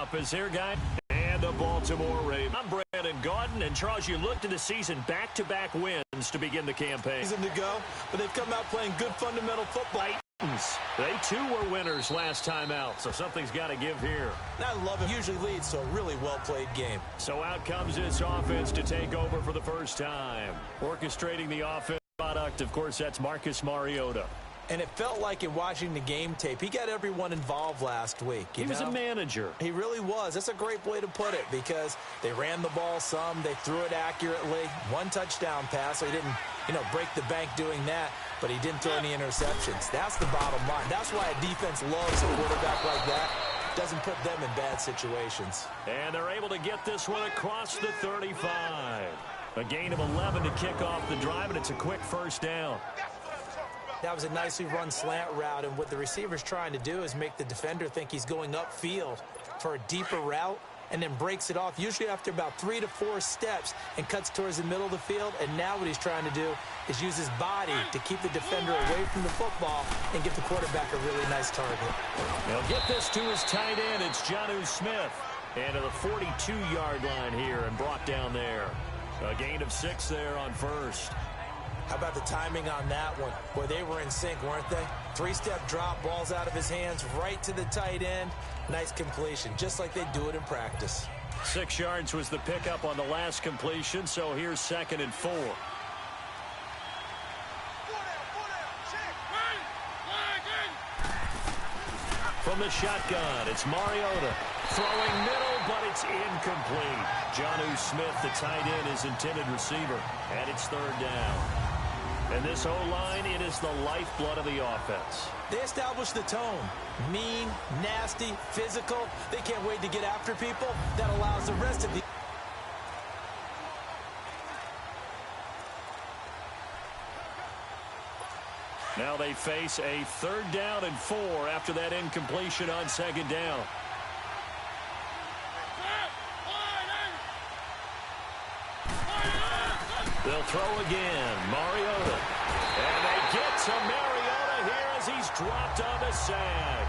Up is here, guy. And the Baltimore Ravens. I'm Brandon Gaudin, and Charles, you look to the season back-to-back wins to begin the campaign. Season to go, but they've come out playing good fundamental football. They, too, were winners last time out, so something's got to give here. And I love it. Usually leads to a really well-played game. So out comes this offense to take over for the first time. Orchestrating the offense product, of course, that's Marcus Mariota. And it felt like in watching the game tape, he got everyone involved last week. He was a manager. He really was. That's a great way to put it because they ran the ball some. They threw it accurately. One touchdown pass, so he didn't, break the bank doing that, but he didn't throw any interceptions. That's the bottom line. That's why a defense loves a quarterback like that. Doesn't put them in bad situations. And they're able to get this one across the 35. A gain of 11 to kick off the drive, and it's a quick first down. That was a nicely run slant route, and what the receiver's trying to do is make the defender think he's going upfield for a deeper route and then breaks it off, usually after about 3 to 4 steps, and cuts towards the middle of the field. And now what he's trying to do is use his body to keep the defender away from the football and give the quarterback a really nice target. He'll get this to his tight end. It's Jonnu Smith. And to the 42-yard line here and brought down there. A gain of 6 there on first. How about the timing on that one? Boy, they were in sync, weren't they? 3-step drop, balls out of his hands, right to the tight end. Nice completion, just like they do it in practice. 6 yards was the pickup on the last completion, so here's 2nd and 4. From the shotgun, it's Mariota. Throwing middle, but it's incomplete. Jonnu Smith, the tight end, his intended receiver. And it's 3rd down. And this O-line, it is the lifeblood of the offense. They establish the tone. Mean, nasty, physical. They can't wait to get after people. That allows the rest of the... Now they face a 3rd down and 4 after that incompletion on 2nd down. They'll throw again. Mariota. And they get to Mariota here as he's dropped on the sack.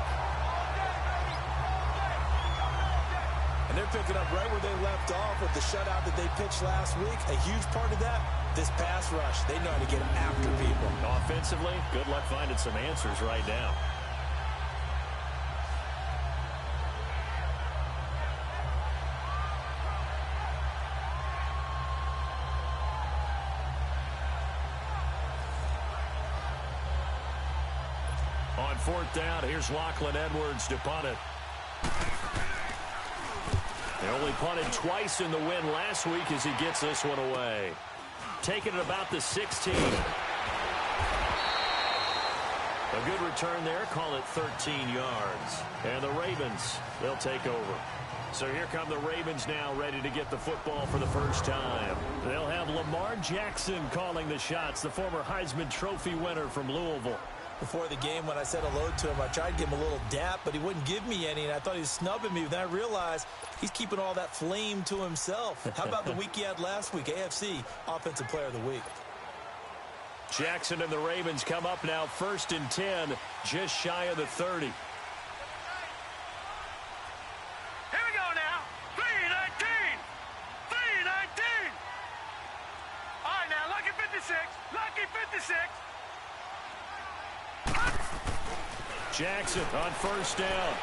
And they're picking up right where they left off with the shutout that they pitched last week. A huge part of that, this pass rush. They know how to get after people. Offensively, good luck finding some answers right now. On 4th down, here's Lachlan Edwards to punt it. They only punted twice in the win last week as he gets this one away. Taking it about the 16. A good return there. Call it 13 yards. And the Ravens, they'll take over. So here come the Ravens now, ready to get the football for the first time. They'll have Lamar Jackson calling the shots, the former Heisman Trophy winner from Louisville. Before the game, when I said hello to him, I tried to give him a little dap, but he wouldn't give me any, and I thought he was snubbing me. Then I realized he's keeping all that flame to himself. How about the week he had last week? AFC Offensive Player of the Week. Jackson and the Ravens come up now 1st and 10, just shy of the 30. Here we go now. 3-19. 3-19. All right, now, lucky 56. Lucky 56. Jackson on 1st down.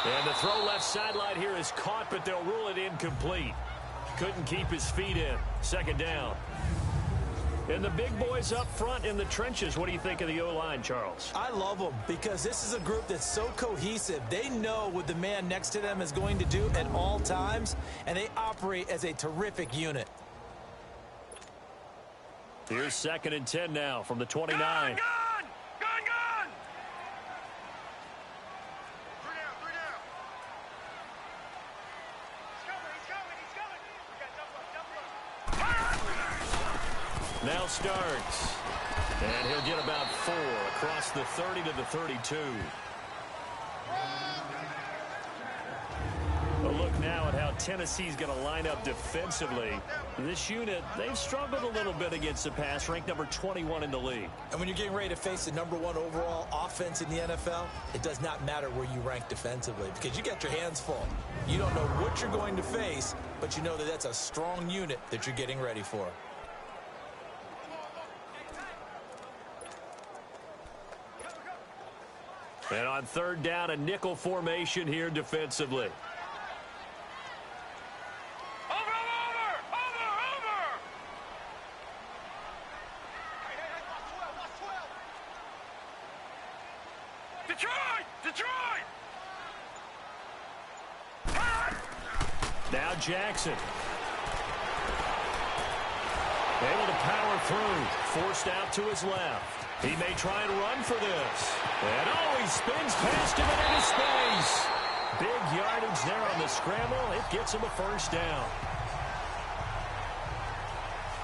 And the throw left sideline here is caught, but they'll rule it incomplete. Couldn't keep his feet in. 2nd down. And the big boys up front in the trenches. What do you think of the O-line, Charles? I love them because this is a group that's so cohesive. They know what the man next to them is going to do at all times, and they operate as a terrific unit. Here's 2nd and 10 now from the 29. Gone! Gone! Now starts. And he'll get about 4 across the 30 to the 32. A look now at how Tennessee's going to line up defensively. This unit, they've struggled a little bit against the pass, ranked number 21 in the league. And when you're getting ready to face the #1 overall offense in the NFL, it does not matter where you rank defensively because you got your hands full. You don't know what you're going to face, but you know that that's a strong unit that you're getting ready for. And on third down, a nickel formation here defensively. Detroit! Now Jackson. Able to power through. Forced out to his left. He may try and run for this. And he spins past him and into space. Big yardage there on the scramble. It gets him a first down.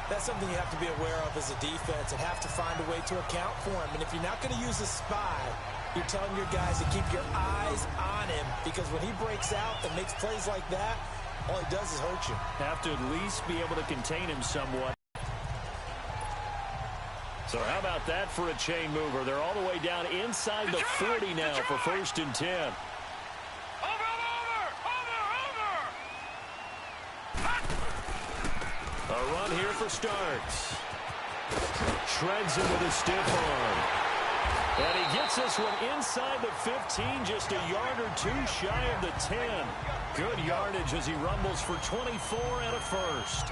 That's something you have to be aware of as a defense and have to find a way to account for him. And if you're not going to use a spy, you're telling your guys to keep your eyes on him because when he breaks out and makes plays like that, all he does is hurt you. Have to at least be able to contain him somewhat. So how about that for a chain mover? They're all the way down inside the 40 now for 1st and 10. A run here for Starks. Shreds him with a stiff arm. And he gets this one inside the 15, just a yard or two shy of the 10. Good yardage as he rumbles for 24 and a first.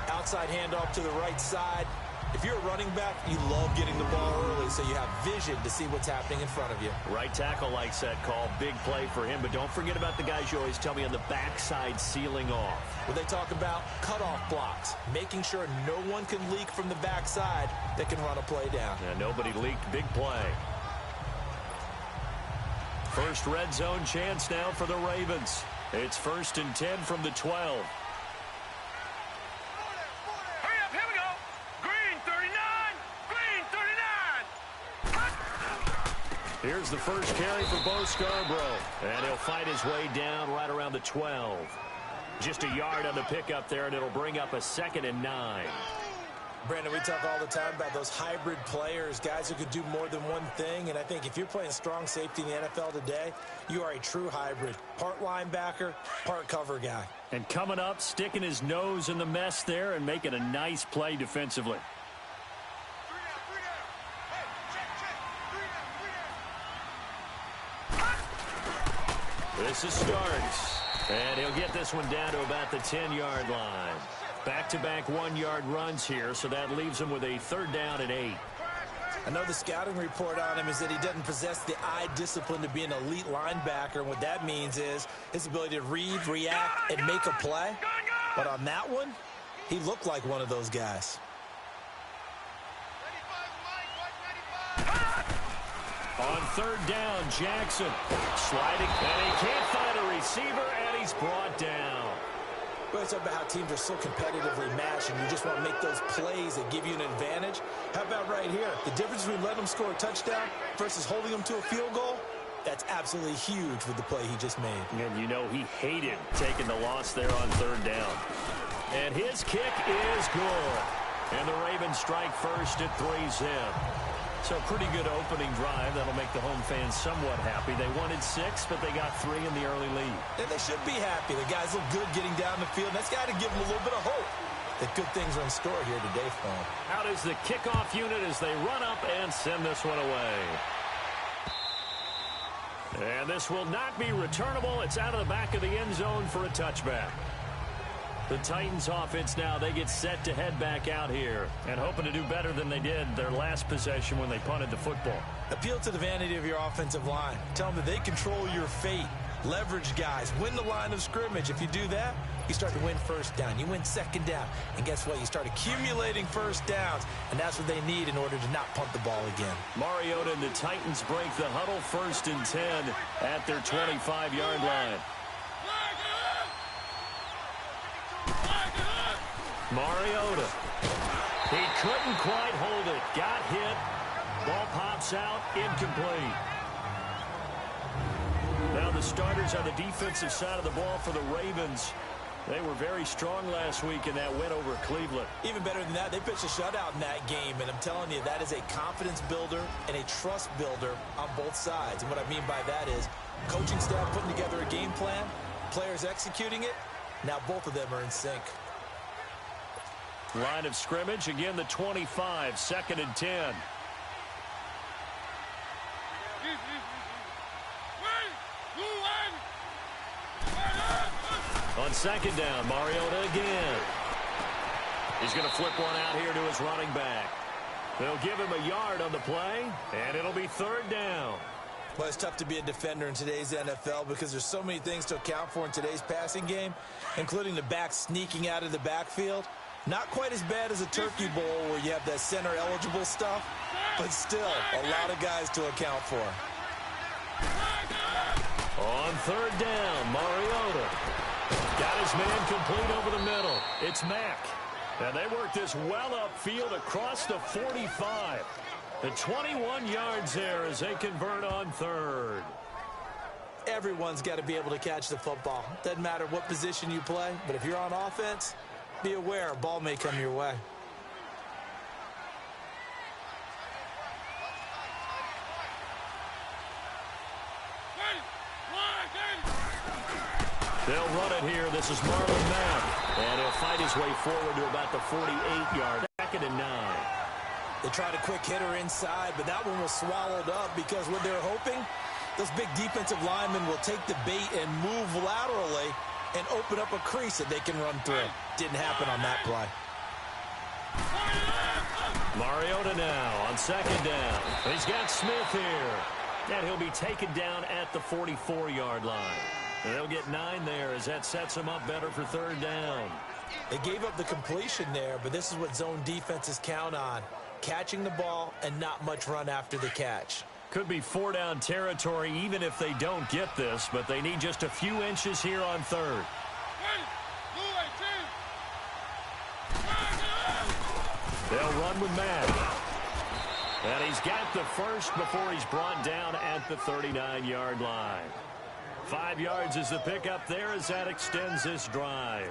Outside handoff to the right side. If you're a running back, you love getting the ball early so you have vision to see what's happening in front of you. Right tackle likes that call. Big play for him. But don't forget about the guys you always tell me on the backside sealing off. Well, they talk about cutoff blocks, making sure no one can leak from the backside that can run a play down. Yeah, nobody leaked. Big play. First red zone chance now for the Ravens. It's 1st and 10 from the 12. Here's the first carry for Bo Scarborough. And he'll fight his way down right around the 12. Just a yard on the pickup there, and it'll bring up a 2nd and 9. Brandon, we talk all the time about those hybrid players, guys who could do more than one thing. And I think if you're playing strong safety in the NFL today, you are a true hybrid. Part linebacker, part cover guy. And coming up, sticking his nose in the mess there and making a nice play defensively. This is Starks, and he'll get this one down to about the 10-yard line. Back-to-back 1-yard runs here, so that leaves him with a 3rd down and 8. I know the scouting report on him is that he doesn't possess the eye discipline to be an elite linebacker, and what that means is his ability to read, react, and make a play. But on that one, he looked like one of those guys. On 3rd down, Jackson sliding, and he can't find a receiver, and he's brought down. Well, it's about how teams are so competitively matched, and you just want to make those plays that give you an advantage. How about right here? The difference between letting them score a touchdown versus holding them to a field goal, that's absolutely huge with the play he just made. And you know he hated taking the loss there on 3rd down. And his kick is good. And the Ravens strike first at 3-zip. So pretty good opening drive. That'll make the home fans somewhat happy. They wanted 6, but they got 3 in the early lead. And they should be happy. The guys look good getting down the field. That's got to give them a little bit of hope that good things are in store here today for them. Out is the kickoff unit as they run up and send this one away. And this will not be returnable. It's out of the back of the end zone for a touchback. The Titans offense now, they get set to head back out here and hoping to do better than they did their last possession when they punted the football. Appeal to the vanity of your offensive line. Tell them that they control your fate. Leverage guys. Win the line of scrimmage. If you do that, you start to win 1st down. You win 2nd down. And guess what? You start accumulating 1st downs. And that's what they need in order to not punt the ball again. Mariota and the Titans break the huddle 1st and 10 at their 25-yard line. Mariota. He couldn't quite hold it. Got hit. Ball pops out. Incomplete. Now the starters on the defensive side of the ball for the Ravens. They were very strong last week in that win over Cleveland. Even better than that, they pitched a shutout in that game, and I'm telling you, that is a confidence builder and a trust builder on both sides. And what I mean by that is coaching staff putting together a game plan, players executing it. Now both of them are in sync. Line of scrimmage, again the 25, 2nd and 10. On 2nd down, Mariota again. He's going to flip one out here to his running back. They'll give him a yard on the play, and it'll be 3rd down. Well, it's tough to be a defender in today's NFL because there's so many things to account for in today's passing game, including the back sneaking out of the backfield. Not quite as bad as a turkey bowl where you have that center-eligible stuff, but still a lot of guys to account for. On 3rd down, Mariota got his man complete over the middle. It's Mack. And they work this well upfield across the 45. The 21 yards there as they convert on 3rd. Everyone's got to be able to catch the football. Doesn't matter what position you play, but if you're on offense, be aware a ball may come your way. They'll run it here. This is Marlon Mack. And he'll fight his way forward to about the 48-yard. 2nd and 9. They tried a quick hitter inside, but that one was swallowed up because what they're hoping, those big defensive linemen will take the bait and move laterally and open up a crease that they can run through. Didn't happen on that play. Mariota now on 2nd down. He's got Smith here. And he'll be taken down at the 44-yard line. And they'll get 9 there as that sets them up better for 3rd down. They gave up the completion there, but this is what zone defenses count on. Catching the ball and not much run after the catch. Could be 4-down territory even if they don't get this, but they need just a few inches here on 3rd. They'll run with Mack. And he's got the first before he's brought down at the 39-yard line. 5 yards is the pickup there as that extends this drive.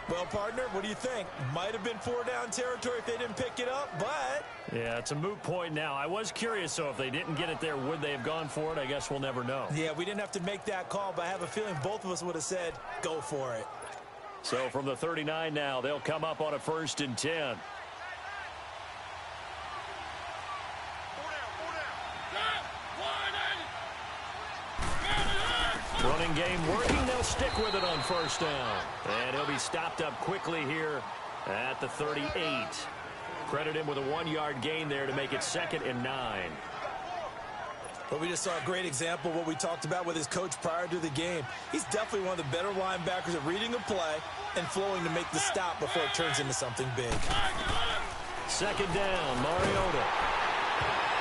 Well, partner, what do you think? Might have been 4-down territory if they didn't pick it up, but... Yeah, it's a moot point now. I was curious, so if they didn't get it there, would they have gone for it? I guess we'll never know. Yeah, we didn't have to make that call, but I have a feeling both of us would have said, go for it. So from the 39 now, they'll come up on a 1st and 10. Running game working. They'll stick with it on 1st down. And he'll be stopped up quickly here at the 38. Credit him with a 1-yard gain there to make it 2nd and 9. But we just saw a great example of what we talked about with his coach prior to the game. He's definitely one of the better linebackers at reading a play and flowing to make the stop before it turns into something big. 2nd down, Mariota.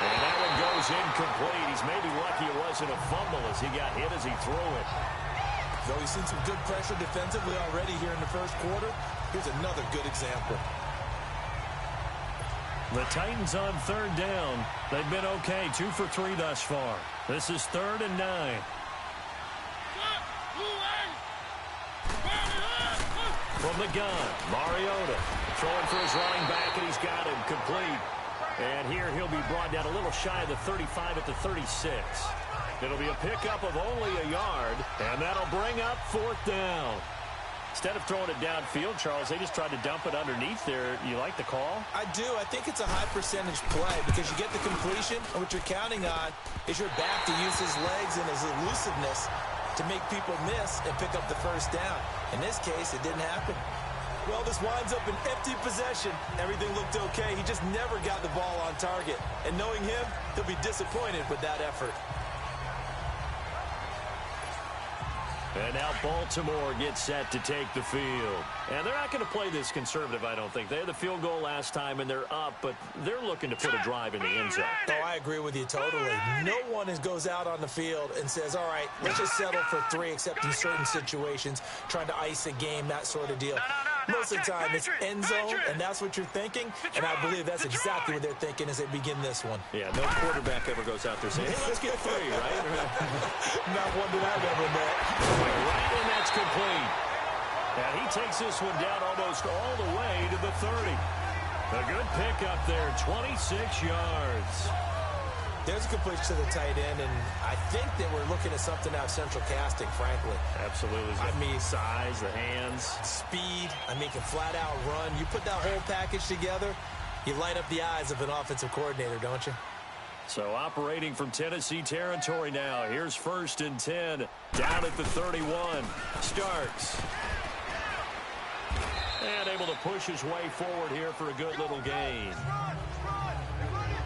And that one goes incomplete. He's maybe lucky it wasn't a fumble as he got hit as he threw it. Though he's seen some good pressure defensively already here in the 1st quarter, here's another good example. The Titans on 3rd down. They've been okay, 2 for 3 thus far. This is 3rd and 9. From the gun, Mariota throwing for his running back, and he's got him complete. And here he'll be brought down a little shy of the 35 at the 36. It'll be a pickup of only a yard, and that'll bring up 4th down. Instead of throwing it downfield, Charles, they just tried to dump it underneath there. You like the call? I do. I think it's a high percentage play because you get the completion, and what you're counting on is your back to use his legs and his elusiveness to make people miss and pick up the 1st down. In this case, it didn't happen. Well, this winds up an empty possession. Everything looked okay. He just never got the ball on target. And knowing him, he'll be disappointed with that effort. And now Baltimore gets set to take the field. And they're not going to play this conservative, I don't think. They had the field goal last time, and they're up, but they're looking to put a drive in the end zone. Oh, I agree with you totally. No one goes out on the field and says, all right, let's just settle for 3, except in certain situations, trying to ice a game, that sort of deal. Most of the time, it's end zone, and that's what you're thinking, and I believe that's exactly what they're thinking as they begin this one. Yeah, no quarterback ever goes out there saying, hey, let's get 3, right? Not one that I've ever met. Right, and that's complete. And he takes this one down almost all the way to the 30. A good pickup there, 26 yards. There's a completion to the tight end, and I think that we're looking at something out of central casting, frankly. Absolutely. I mean, size, the hands. Speed. I mean, can flat out run. You put that whole package together, you light up the eyes of an offensive coordinator, don't you? So operating from Tennessee territory now. Here's 1st and 10. Down at the 31. Starks. And able to push his way forward here for a good little gain.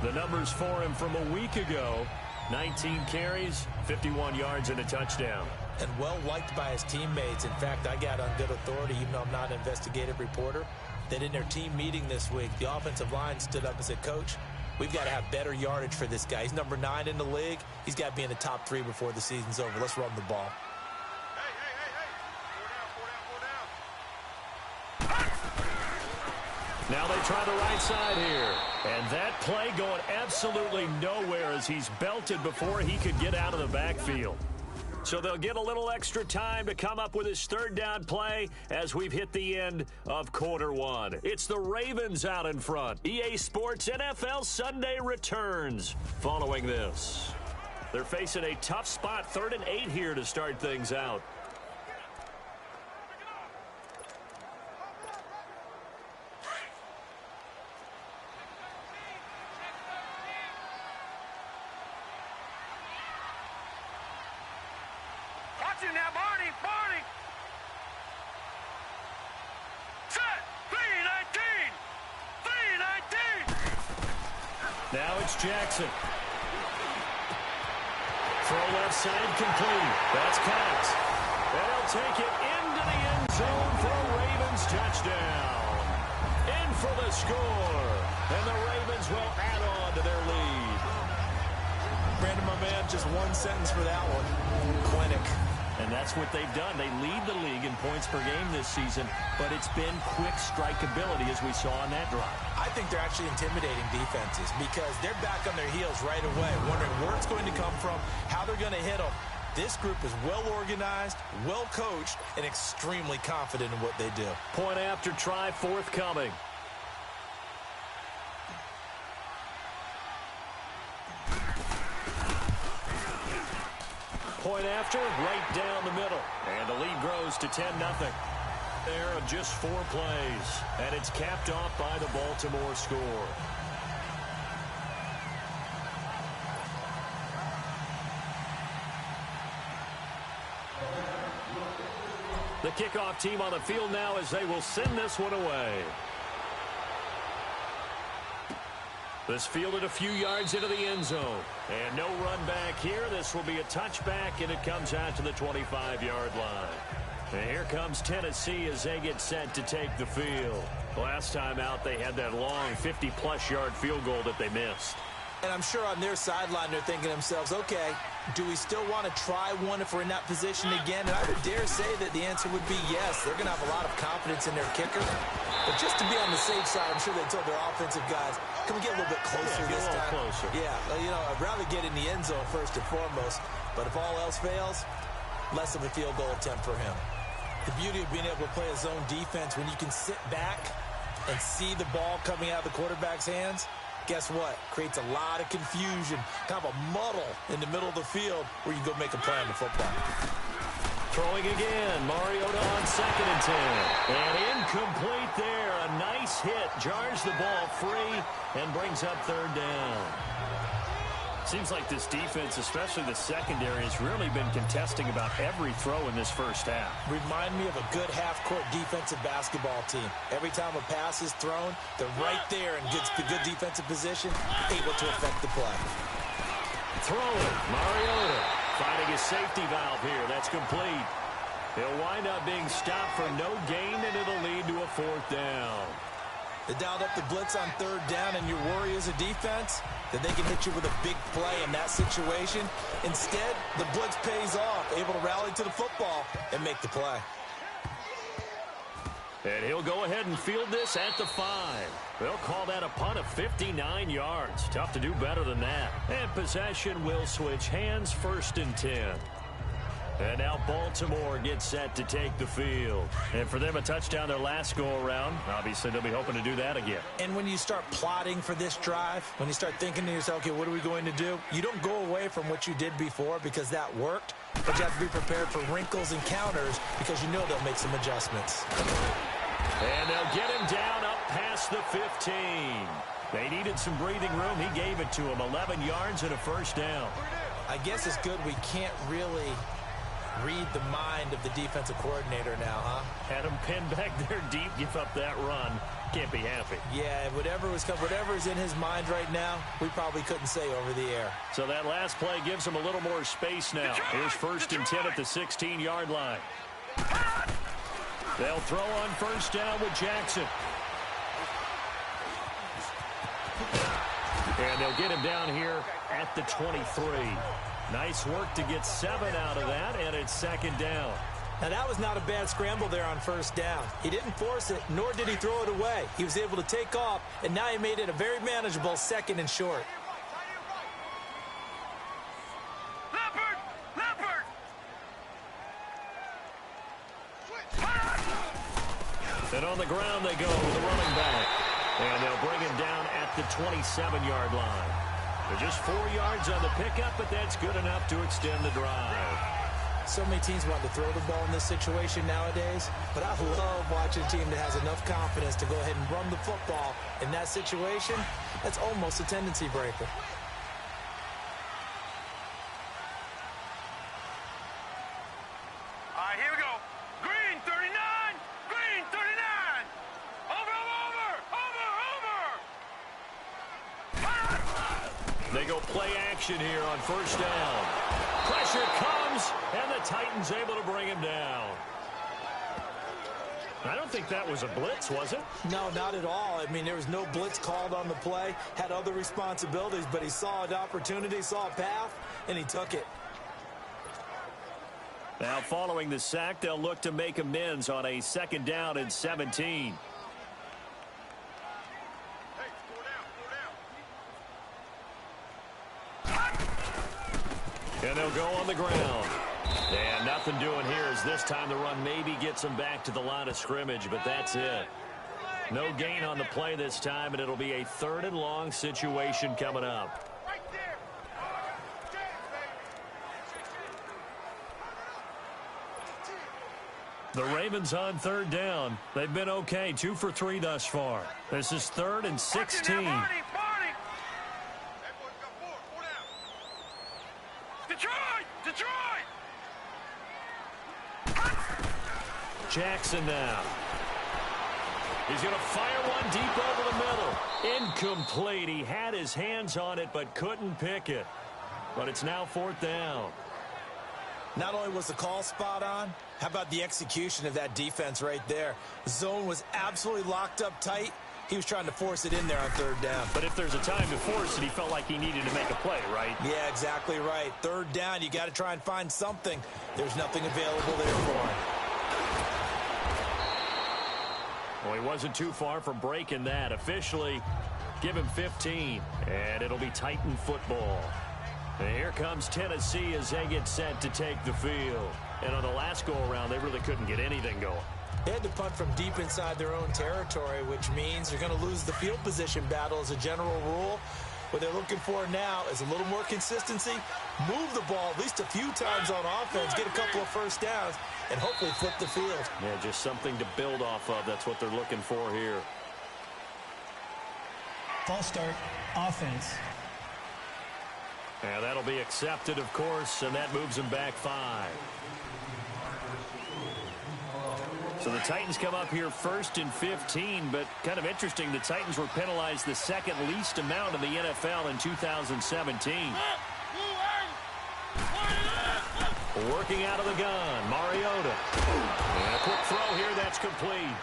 The numbers for him from a week ago, 19 carries, 51 yards, and a touchdown. And well-liked by his teammates. In fact, I got on good authority, even though I'm not an investigative reporter, that in their team meeting this week, the offensive line stood up and said, Coach, we've got to have better yardage for this guy. He's number 9 in the league. He's got to be in the top 3 before the season's over. Let's run the ball. Now they try the right side here. And that play going absolutely nowhere as he's belted before he could get out of the backfield. So they'll get a little extra time to come up with his 3rd down play as we've hit the end of quarter 1. It's the Ravens out in front. EA Sports NFL Sunday returns following this. They're facing a tough spot, 3rd and 8 here to start things out. Now, Barney. Set. 319. Now it's Jackson. Throw left side complete. That's Cox. And he'll take it into the end zone for a Ravens touchdown. In for the score. And the Ravens will add on to their lead. Brandon, my man, just one sentence for that one. Clinic. And that's what they've done. They lead the league in points per game this season, but it's been quick strikeability as we saw on that drive. I think they're actually intimidating defenses because they're back on their heels right away, wondering where it's going to come from, how they're going to hit them. This group is well-organized, well-coached, and extremely confident in what they do. Point after try forthcoming. Point after, right down the middle. And the lead grows to 10-0. There of just 4 plays. And it's capped off by the Baltimore score. The kickoff team on the field now as they will send this one away. This fielded a few yards into the end zone. And no run back here. This will be a touchback, and it comes out to the 25-yard line. And here comes Tennessee as they get set to take the field. Last time out, they had that long 50-plus yard field goal that they missed. And I'm sure on their sideline they're thinking to themselves, okay, do we still want to try one if we're in that position again? And I would dare say that the answer would be yes. They're going to have a lot of confidence in their kicker. But just to be on the safe side, I'm sure they told their offensive guys, can we get a little bit closer this time? Closer. Yeah, you know, I'd rather get in the end zone first and foremost. But if all else fails, less of a field goal attempt for him. The beauty of being able to play a zone defense when you can sit back and see the ball coming out of the quarterback's hands, guess what? Creates a lot of confusion, kind of a muddle in the middle of the field where you go make a play on the football. Throwing again, Mariota on 2nd and 10. And incomplete there. A nice hit, jars the ball free, and brings up 3rd down. Seems like this defense, especially the secondary, has really been contesting about every throw in this first half. Remind me of a good half-court defensive basketball team. Every time a pass is thrown, they're right there and gets the good defensive position, able to affect the play. Throwing, Mariota finding his safety valve here. That's complete. He'll wind up being stopped for no gain, and it'll lead to a 4th down. They dialed up the blitz on 3rd down, and your worry as a defense that they can hit you with a big play in that situation. Instead, the blitz pays off, able to rally to the football and make the play. And he'll go ahead and field this at the 5. They'll call that a punt of 59 yards. Tough to do better than that. And possession will switch hands, 1st and 10. And now Baltimore gets set to take the field. And for them, a touchdown their last go-around. Obviously, they'll be hoping to do that again. And when you start plotting for this drive, when you start thinking to yourself, okay, what are we going to do? You don't go away from what you did before because that worked, but you have to be prepared for wrinkles and counters because you know they'll make some adjustments. And they'll get him down up past the 15. They needed some breathing room. He gave it to him. 11 yards and a first down. I guess it's good we can't really read the mind of the defensive coordinator now, huh? Had him pinned back there deep, give up that run. Can't be happy. Yeah, whatever's in his mind right now, we probably couldn't say over the air. So that last play gives him a little more space now. Here's 1st and 10 at the 16-yard line. They'll throw on first down with Jackson. And they'll get him down here at the 23. Nice work to get 7 out of that, and it's 2nd down. Now, that was not a bad scramble there on first down. He didn't force it, nor did he throw it away. He was able to take off, and now he made it a very manageable 2nd and short. And on the ground they go with the running back. And they'll bring him down at the 27-yard line. They're just 4 yards on the pickup, but that's good enough to extend the drive. So many teams want to throw the ball in this situation nowadays, but I love watching a team that has enough confidence to go ahead and run the football. In that situation, that's almost a tendency breaker. All right, here we go. Green 39. Green 39. Over. They go play action here on first down. Pressure comes, and the Titans able to bring him down. I don't think that was a blitz, was it? No, not at all. I mean, there was no blitz called on the play, had other responsibilities, but he saw an opportunity, saw a path, and he took it. Now, following the sack, they'll look to make amends on a 2nd down and 17. And they'll go on the ground. And nothing doing here as this time the run maybe gets them back to the line of scrimmage, but that's it. No gain on the play this time, and it'll be a 3rd and long situation coming up. The Ravens on 3rd down. They've been okay, 2 for 3 thus far. This is 3rd and 16. Jackson now. He's going to fire one deep over the middle. Incomplete. He had his hands on it but couldn't pick it. But it's now 4th down. Not only was the call spot on, how about the execution of that defense right there? The zone was absolutely locked up tight. He was trying to force it in there on 3rd down. But if there's a time to force it, he felt like he needed to make a play, right? Yeah, exactly right. 3rd down, you got to try and find something. There's nothing available there for him. Well, he wasn't too far from breaking that. Officially, give him 15, and it'll be Titan football. And here comes Tennessee as they get set to take the field. And on the last go-around, they really couldn't get anything going. They had to punt from deep inside their own territory, which means they're going to lose the field position battle as a general rule. What they're looking for now is a little more consistency, move the ball at least a few times on offense, get a couple of first downs, and hopefully flip the field. Yeah, just something to build off of. That's what they're looking for here. False start, offense. Yeah, that'll be accepted, of course, and that moves them back 5. So the Titans come up here 1st and 15, but kind of interesting, the Titans were penalized the 2nd least amount in the NFL in 2017. Working out of the gun, Mariota. And a quick throw here, that's complete.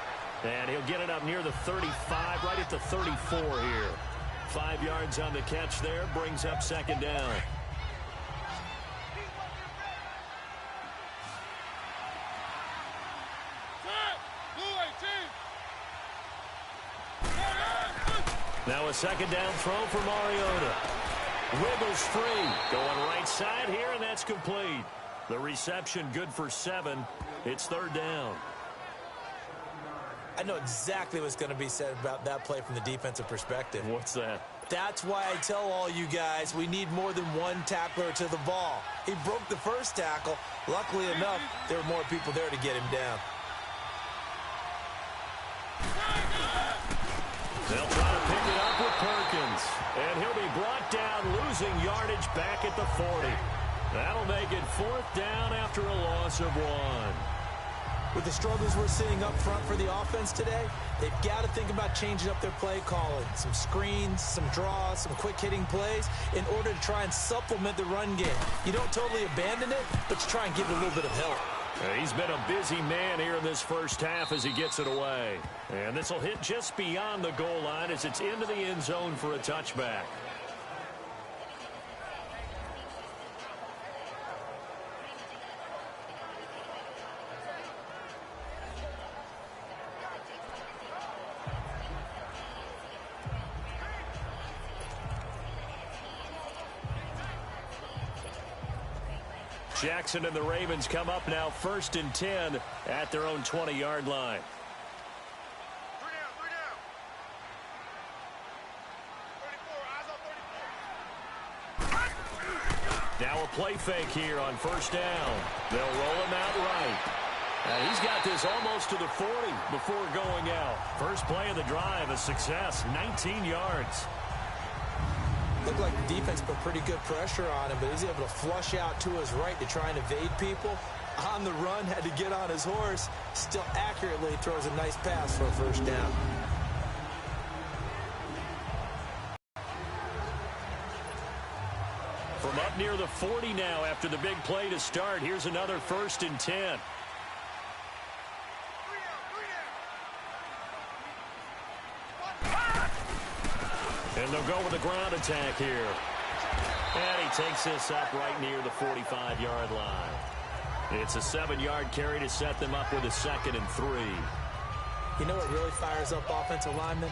And he'll get it up near the 35, right at the 34 here. 5 yards on the catch there, brings up 2nd down. Now a 2nd down throw for Mariota. Wiggles free. Going right side here, and that's complete. The reception good for 7. It's third down. I know exactly what's going to be said about that play from the defensive perspective. What's that? That's why I tell all you guys we need more than one tackler to the ball. He broke the first tackle. Luckily enough, there were more people there to get him down. They'll try to pick it up with Perkins. And he'll be brought down, losing yardage back at the 40. That'll make it fourth down after a loss of 1. With the struggles we're seeing up front for the offense today, they've got to think about changing up their play calling. Some screens, some draws, some quick-hitting plays in order to try and supplement the run game. You don't totally abandon it, but you try and give it a little bit of help. He's been a busy man here in this first half as he gets it away. And this will hit just beyond the goal line as it's into the end zone for a touchback. Jackson and the Ravens come up now 1st and 10 at their own 20-yard line. Now a play fake here on first down. They'll roll him out right. He's got this almost to the 40 before going out. First play of the drive, a success, 19 yards. Looked like the defense put pretty good pressure on him, but he's able to flush out to his right to try and evade people. On the run, had to get on his horse. Still accurately throws a nice pass for a first down. From up near the 40 now after the big play to start, here's another 1st and 10. And they'll go with a ground attack here. And he takes this up right near the 45-yard line. It's a 7-yard carry to set them up with a 2nd and 3. You know what really fires up offensive linemen?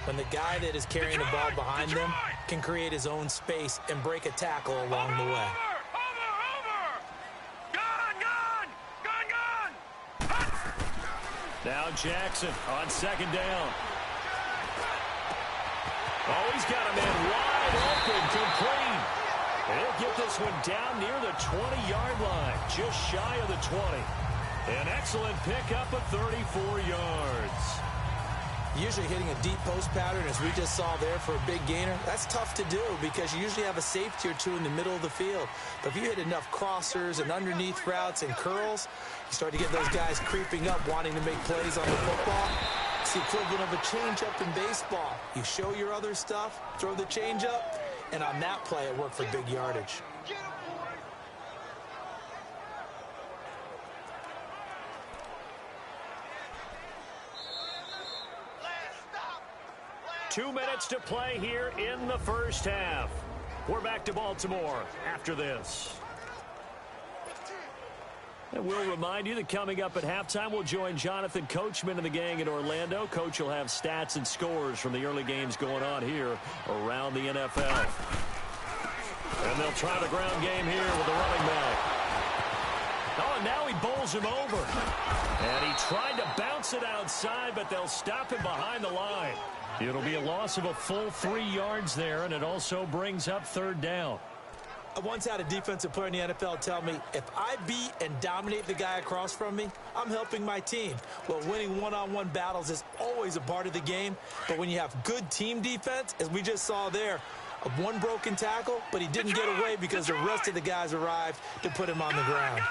When the guy that is carrying the ball behind them can create his own space and break a tackle along the way. Now Jackson on 2nd down. Oh, he's got a man wide open, complete. He'll get this one down near the 20-yard line, just shy of the 20. An excellent pickup of 34 yards. Usually hitting a deep post pattern, as we just saw there, for a big gainer, that's tough to do because you usually have a safety or two in the middle of the field. But if you hit enough crossers and underneath routes and curls, you start to get those guys creeping up, wanting to make plays on the football. It's the equivalent of a changeup in baseball. You show your other stuff, throw the changeup, and on that play, it worked for big yardage. Two minutes to play here in the first half. We're back to Baltimore after this. And we'll remind you that coming up at halftime, we'll join Jonathan Coachman and the gang in Orlando. Coach will have stats and scores from the early games going on here around the NFL. And they'll try the ground game here with the running back. Oh, and now he bowls him over. And he tried to bounce it outside, but they'll stop him behind the line. It'll be a loss of a full 3 yards there, and it also brings up third down. I once had a defensive player in the NFL tell me, if I beat and dominate the guy across from me, I'm helping my team. Well, winning one-on-one battles is always a part of the game, but when you have good team defense, as we just saw there, one broken tackle, but he didn't get away because the rest of the guys arrived to put him on the ground.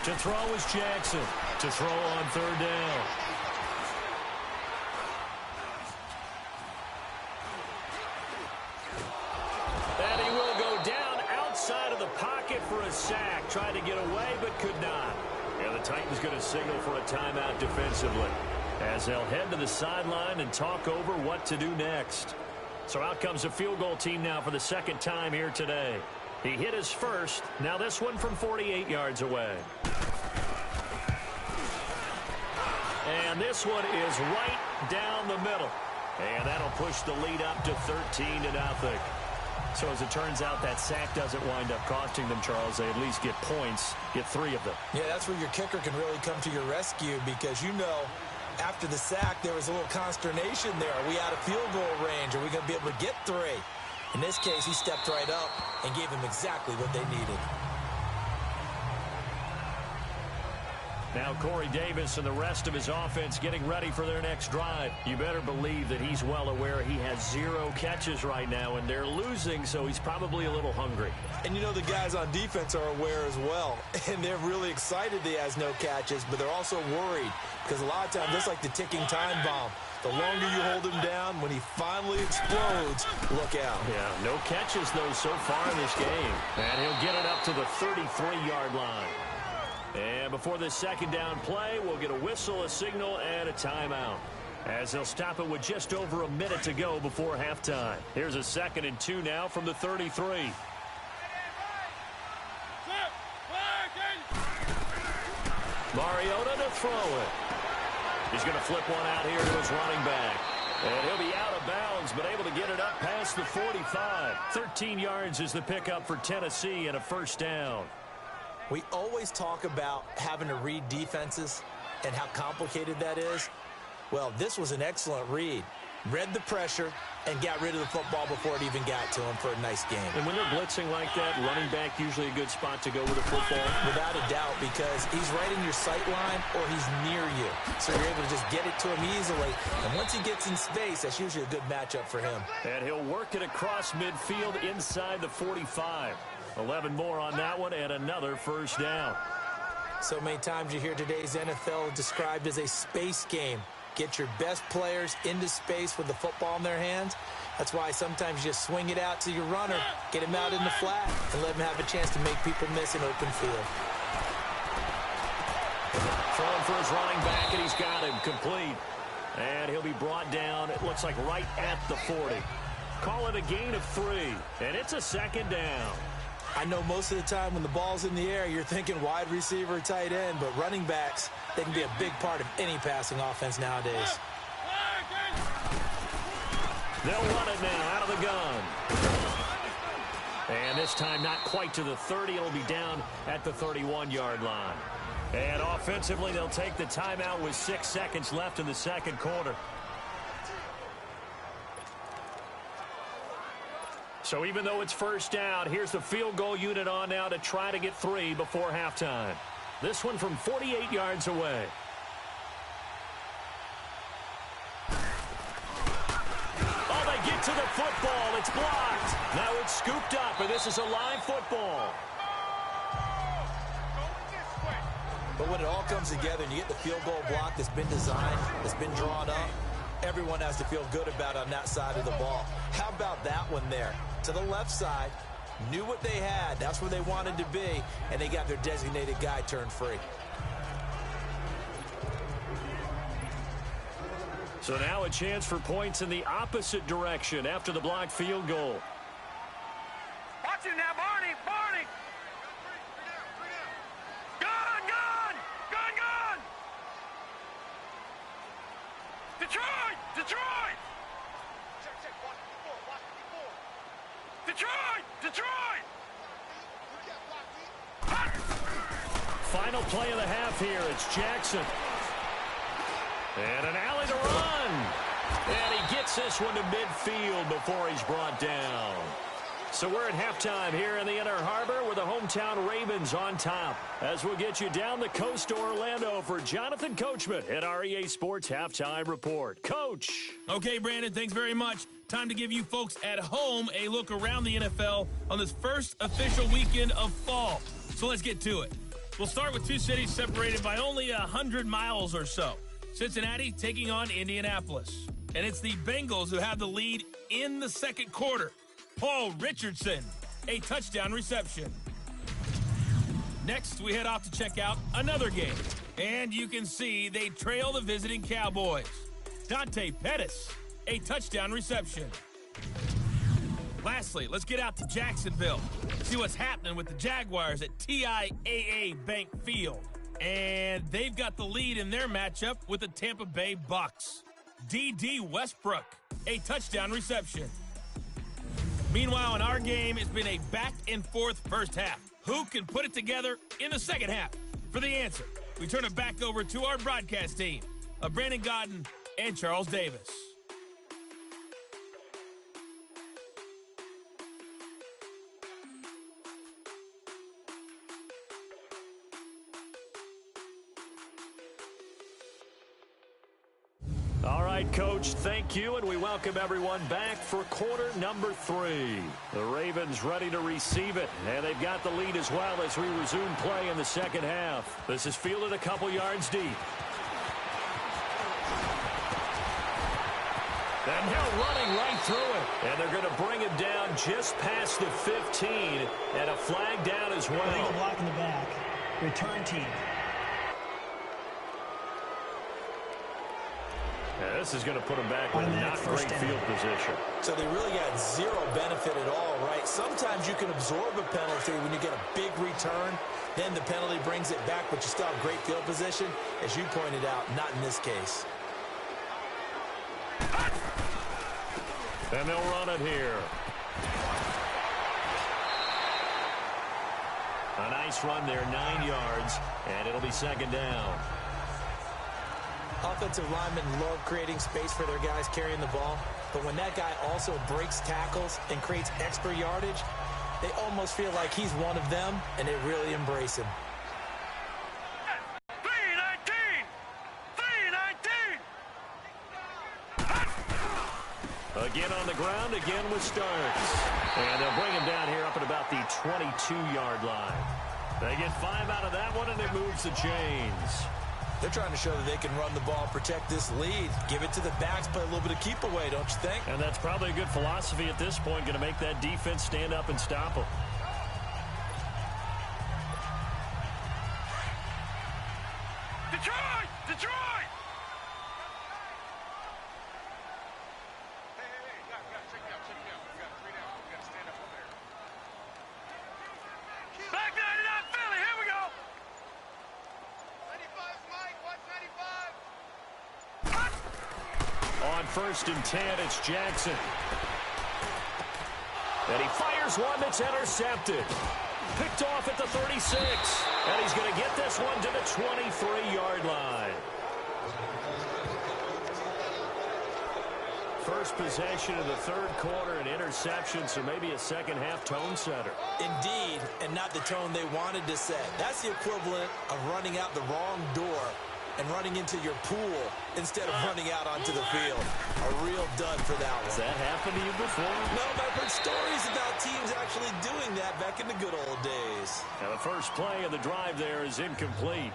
To throw is Jackson. To throw on third down. And he will go down outside of the pocket for a sack. Tried to get away, but could not. And the Titans going to signal for a timeout defensively, as they'll head to the sideline and talk over what to do next. So out comes a field goal team now for the second time here today. He hit his first. Now this one from 48 yards away. And this one is right down the middle. And that'll push the lead up to 13-0. So as it turns out, that sack doesn't wind up costing them, Charles. They at least get points, get 3 of them. Yeah, that's where your kicker can really come to your rescue because, you know, after the sack, there was a little consternation there. Are we out of field goal range? Are we going to be able to get 3? In this case, he stepped right up and gave them exactly what they needed. Now Corey Davis and the rest of his offense getting ready for their next drive. You better believe that he's well aware he has 0 catches right now, and they're losing, so he's probably a little hungry. And you know the guys on defense are aware as well, and they're really excited that he has no catches, but they're also worried because a lot of times it's like the ticking time bomb. The longer you hold him down, when he finally explodes, look out. Yeah, no catches, though, so far in this game. And he'll get it up to the 33-yard line. And before this second down play, we'll get a whistle, a signal, and a timeout, as they'll stop it with just over a minute to go before halftime. Here's a 2nd and 2 now from the 33. Mariota to throw it. He's going to flip one out here to his running back. And he'll be out of bounds, but able to get it up past the 45. 13 yards is the pickup for Tennessee and a first down. We always talk about having to read defenses and how complicated that is. Well, this was an excellent read. Read the pressure and got rid of the football before it even got to him for a nice game. And when they're blitzing like that, running back usually a good spot to go with the football. Without a doubt, because he's right in your sight line or he's near you. So you're able to just get it to him easily. And once he gets in space, that's usually a good matchup for him. And he'll work it across midfield inside the 45. 11 more on that one and another first down. So many times you hear today's NFL described as a space game. Get your best players into space with the football in their hands. That's why sometimes you just swing it out to your runner, get him out in the flat, and let him have a chance to make people miss an open field. Throwing for his running back, and he's got him complete. And he'll be brought down, it looks like right at the 40. Call it a gain of 3, and it's a second down. I know most of the time when the ball's in the air, you're thinking wide receiver, tight end, but running backs, they can be a big part of any passing offense nowadays. They'll run it now out of the gun. And this time not quite to the 30. It'll be down at the 31-yard line. And offensively, they'll take the timeout with 6 seconds left in the second quarter. So even though it's first down, here's the field goal unit on now to try to get 3 before halftime. This one from 48 yards away. Oh, they get to the football. It's blocked. Now it's scooped up, and this is a live football. But when it all comes together and you get the field goal block that's been designed, that's been drawn up, everyone has to feel good about on that side of the ball. How about that one there? To the left side, knew what they had. That's where they wanted to be, and they got their designated guy turned free. So now a chance for points in the opposite direction after the blocked field goal. Watch it now, Barney! Barney! Gun! Gun! Gun! Gun! Detroit! Detroit! Detroit! Detroit! Final play of the half here. It's Jackson. And an alley to run. And he gets this one to midfield before he's brought down. So we're at halftime here in the Inner Harbor with the hometown Ravens on top. As we'll get you down the coast to Orlando for Jonathan Coachman at our EA Sports Halftime Report. Coach. Okay, Brandon, thanks very much. Time to give you folks at home a look around the NFL on this first official weekend of fall. So let's get to it. We'll start with 2 cities separated by only 100 miles or so. Cincinnati taking on Indianapolis. And it's the Bengals who have the lead in the second quarter. Paul Richardson, a touchdown reception. Next, we head off to check out another game. And you can see they trail the visiting Cowboys. Dante Pettis, a touchdown reception. Lastly, let's get out to Jacksonville. See what's happening with the Jaguars at TIAA Bank Field. And they've got the lead in their matchup with the Tampa Bay Bucks. D.D. Westbrook, a touchdown reception. Meanwhile, in our game, it's been a back-and-forth first half. Who can put it together in the second half? For the answer, we turn it back over to our broadcast team of Brandon Godden and Charles Davis. All right, Coach, thank you, and we welcome everyone back for quarter number 3. The Ravens ready to receive it, and they've got the lead as well as we resume play in the second half. This is fielded a couple yards deep. And they're running right through it. And they're going to bring him down just past the 15, and a flag down as well. Illegal block in the back. Return team. Yeah, this is going to put them back with not great field position. So they really got zero benefit at all, right? Sometimes you can absorb a penalty when you get a big return. Then the penalty brings it back, but you still have great field position. As you pointed out, not in this case. And they'll run it here. A nice run there, 9 yards, and it'll be second down. Offensive linemen love creating space for their guys carrying the ball, but when that guy also breaks tackles and creates extra yardage, they almost feel like he's one of them, and they really embrace him. 3-19! Again on the ground, again with Starks. And they'll bring him down here up at about the 22-yard line. They get 5 out of that one, and it moves the chains. They're trying to show that they can run the ball, protect this lead, give it to the backs, play a little bit of keep away, don't you think? And that's probably a good philosophy at this point, going to make that defense stand up and stop them. Detroit! Detroit! Check me out. We got 3 down. We got to stand up over there. Back 99 Philly, here we go! 95's Mike, what's 95? On 1st and 10, it's Jackson. And he fires one that's intercepted. Picked off at the 36. And he's going to get this one to the 23-yard line. First possession of the third quarter, an interception, so maybe a second-half tone setter. Indeed, and not the tone they wanted to set. That's the equivalent of running out the wrong door and running into your pool instead of running out onto the field. A real dud for that one. Has that happened to you before? No, but I've heard stories about teams actually doing that back in the good old days. Now the first play of the drive there is incomplete.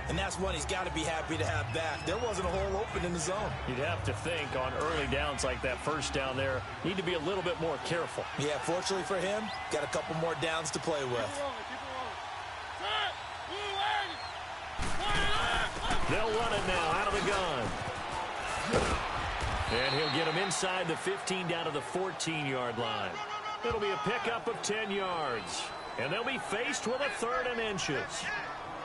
And that's one he's got to be happy to have back. There wasn't a hole open in the zone. You'd have to think on early downs like that first down there, need to be a little bit more careful. Yeah, fortunately for him, got a couple more downs to play with. They'll run it now out of the gun. And he'll get him inside the 15 down to the 14-yard line. It'll be a pickup of 10 yards. And they'll be faced with a 3rd and inches.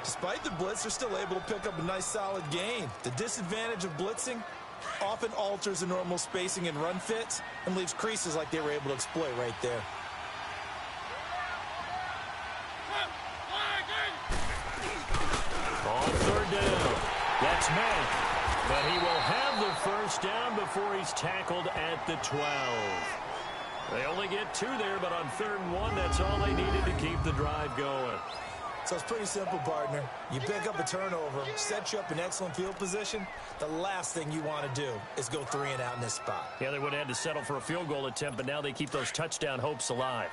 Despite the blitz, they're still able to pick up a nice solid gain. The disadvantage of blitzing often alters the normal spacing and run fits and leaves creases like they were able to exploit right there. On 3rd down, that's Mack. But he will have the first down before he's tackled at the 12. They only get 2 there, but on 3rd and 1, that's all they needed to keep the drive going. So it's pretty simple, partner. You pick up a turnover, set you up in excellent field position. The last thing you want to do is go 3 and out in this spot. Yeah, they would have had to settle for a field goal attempt, but now they keep those touchdown hopes alive.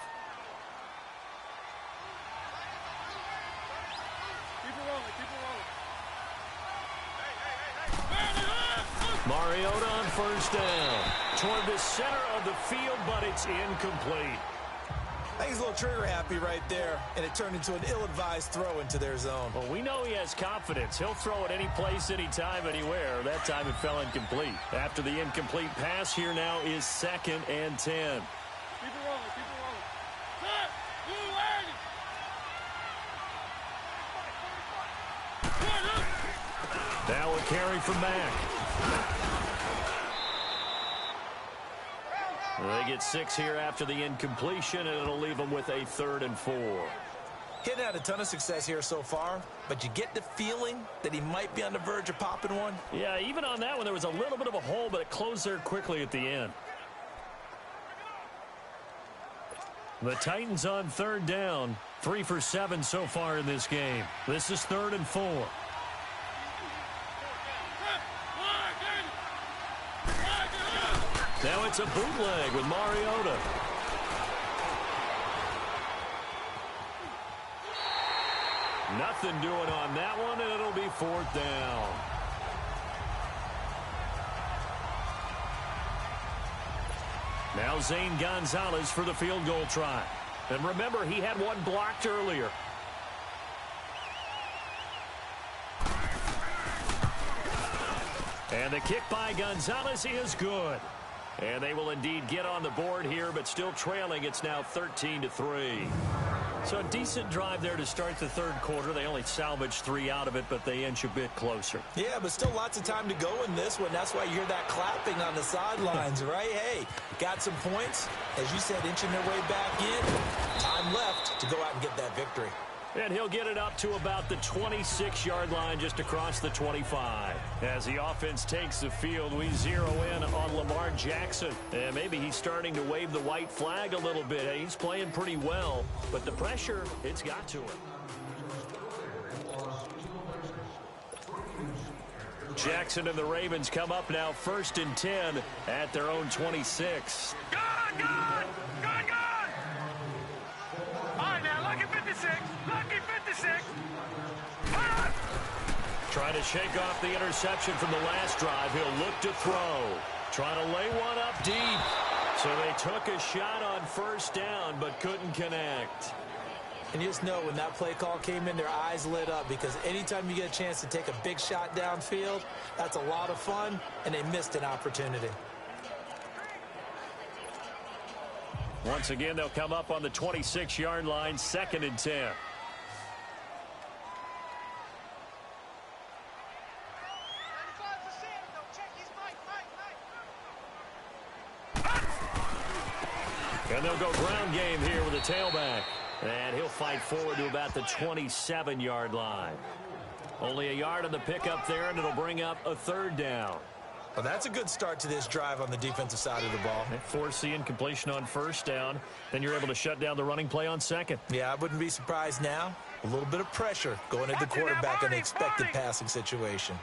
Mariota on 1st down. Toward the center of the field, but it's incomplete. I think he's a little trigger happy right there, and it turned into an ill-advised throw into their zone. Well, we know he has confidence. He'll throw it any place, anytime, anywhere. That time it fell incomplete. After the incomplete pass, here now is 2nd and 10. Keep it rolling. Cut! Now a carry from Mack. They get 6 here after the incompletion, and it'll leave them with a 3rd and 4. He hadn't had a ton of success here so far, but you get the feeling that he might be on the verge of popping one. Yeah, even on that one, there was a little bit of a hole, but it closed there quickly at the end. The Titans on 3rd down. 3 for 7 so far in this game. This is 3rd and 4. Now it's a bootleg with Mariota. Nothing doing on that one, and it'll be 4th down. Now Zane Gonzalez for the field goal try. And remember, he had one blocked earlier. And the kick by Gonzalez is good. And they will indeed get on the board here, but still trailing. It's now 13-3. So a decent drive there to start the 3rd quarter. They only salvaged 3 out of it, but they inch a bit closer. Yeah, but still lots of time to go in this one. That's why you hear that clapping on the sidelines, right? Hey, got some points. As you said, inching their way back in. Time left to go out and get that victory. And he'll get it up to about the 26-yard line, just across the 25. As the offense takes the field, we zero in on Lamar Jackson. And maybe he's starting to wave the white flag a little bit. He's playing pretty well, but the pressure, it's got to him. Jackson and the Ravens come up now 1st and 10 at their own 26. Gone! All right, now, lucky 56. Lucky 56. Trying to shake off the interception from the last drive. He'll look to throw. Trying to lay one up deep. So they took a shot on 1st down, but couldn't connect. And you just know when that play call came in, their eyes lit up, because anytime you get a chance to take a big shot downfield, that's a lot of fun, and they missed an opportunity. Once again, they'll come up on the 26-yard line, 2nd and 10. And they'll go ground game here with a tailback. And he'll fight forward to about the 27-yard line. Only a yard on the pickup there, and it'll bring up a 3rd down. Well, that's a good start to this drive on the defensive side of the ball. Force the incompletion on 1st down. Then you're able to shut down the running play on 2nd. Yeah, I wouldn't be surprised now. A little bit of pressure going at the quarterback in an expected passing situation.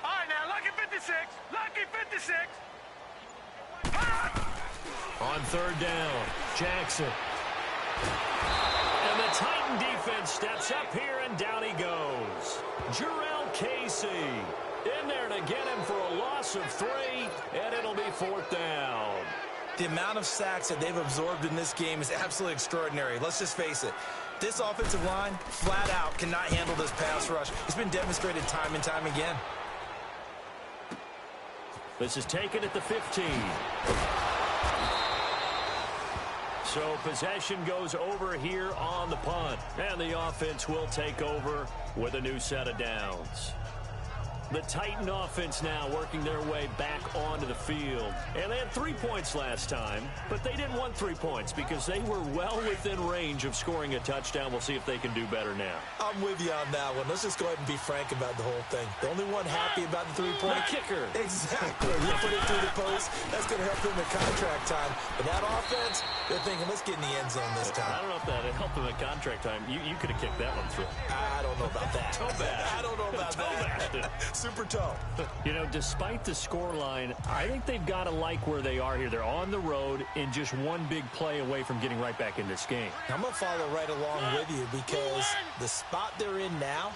All right, now, lucky 56. Lucky 56. On 3rd down, Jackson. And the Titan defense steps up here, and down he goes. Jarrell Casey in there to get him for a loss of 3, and it'll be 4th down. The amount of sacks that they've absorbed in this game is absolutely extraordinary. Let's just face it. This offensive line, flat out, cannot handle this pass rush. It's been demonstrated time and time again. This is taken at the 15. So possession goes over here on the punt. And the offense will take over with a new set of downs. The Titan offense now working their way back onto the field. And they had 3 points last time, but they didn't want 3 points because they were well within range of scoring a touchdown. We'll see if they can do better now. I'm with you on that one. Let's just go ahead and be frank about the whole thing. The only one happy about the 3-point kicker. Exactly. You put it through the post. That's going to help them in contract time. But that offense, they're thinking, let's get in the end zone this time. I don't know if that helped them in contract time. You could have kicked that one through. I don't know about that. Toe bash. I don't know about that. Super toe. You know, despite the scoreline, I think they've got to like where they are here. They're on the road and just one big play away from getting right back in this game. I'm going to follow right along with you because the spot they're in now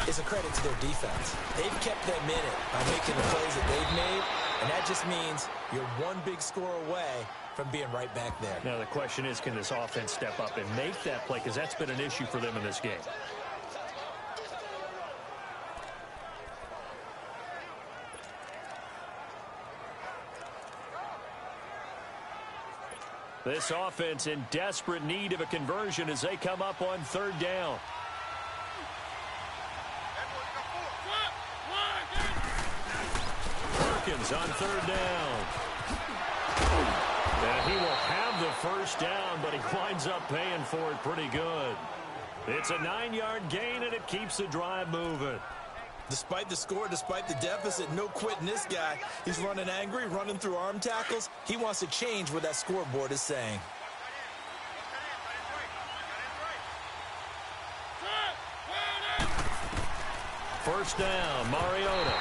is a credit to their defense. They've kept them in it by making the plays that they've made, and that just means you're one big score away from being right back there. Now, the question is, can this offense step up and make that play? Because that's been an issue for them in this game. This offense in desperate need of a conversion as they come up on 3rd down. Perkins on third down. And he will have the first down, but he winds up paying for it pretty good. It's a 9-yard gain, and it keeps the drive moving. Despite the score, despite the deficit, no quitting this guy. He's running angry, running through arm tackles. He wants to change what that scoreboard is saying. First down, Mariota.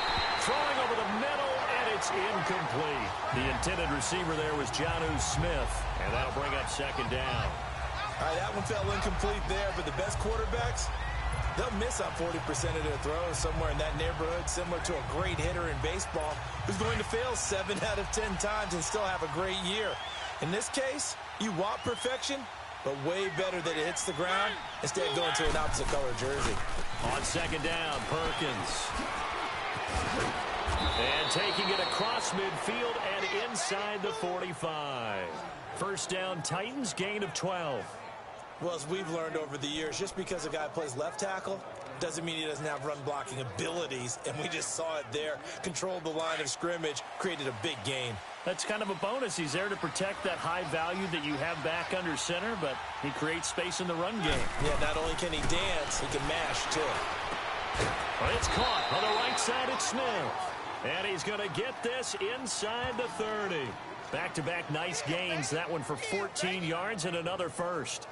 Throwing over the middle, and it's incomplete. The intended receiver there was Jonnu Smith, and that'll bring up second down. All right, that one fell incomplete there, but the best quarterbacks, they'll miss on 40% of their throws, somewhere in that neighborhood, similar to a great hitter in baseball who's going to fail 7 out of 10 times and still have a great year. In this case, you want perfection, but way better that it hits the ground instead of going to an opposite color jersey. On second down, Perkins. And taking it across midfield and inside the 45. First down, Titans, gain of 12. Well, as we've learned over the years, just because a guy plays left tackle doesn't mean he doesn't have run-blocking abilities, and we just saw it there. Controlled the line of scrimmage, created a big gain. That's kind of a bonus. He's there to protect that high value that you have back under center, but he creates space in the run game. Yeah, not only can he dance, he can mash, too. Well, it's caught on the right side. It's Smith. And he's going to get this inside the 30. Back-to-back nice gains. That one for 14 yards and another first.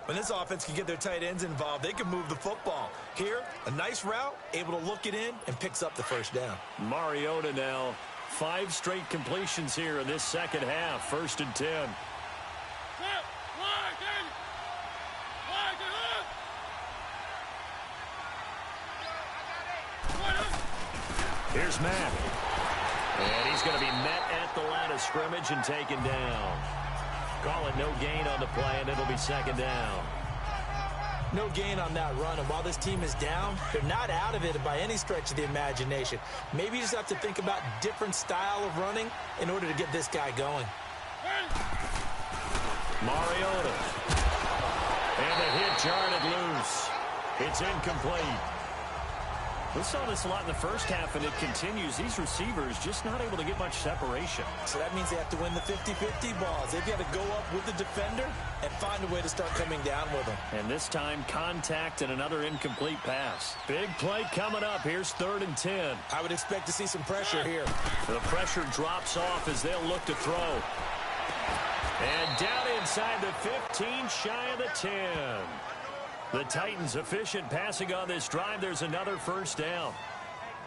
When this offense can get their tight ends involved, they can move the football. Here, a nice route, able to look it in, and picks up the first down. Mariota now, 5 straight completions here in this second half. First and 10. Here's Mack. And he's going to be met at the line of scrimmage and taken down. Call it no gain on the play, and it'll be second down. No gain on that run, and while this team is down, they're not out of it by any stretch of the imagination. Maybe you just have to think about different style of running in order to get this guy going. Mariota. And the hit jarred it loose. It's incomplete. We saw this a lot in the first half, and it continues. These receivers just not able to get much separation. So that means they have to win the 50-50 balls. They've got to go up with the defender and find a way to start coming down with them. And this time, contact and another incomplete pass. Big play coming up. Here's 3rd and 10. I would expect to see some pressure here. The pressure drops off as they'll look to throw. And down inside the 15, shy of the 10. The Titans efficient passing on this drive. There's another first down.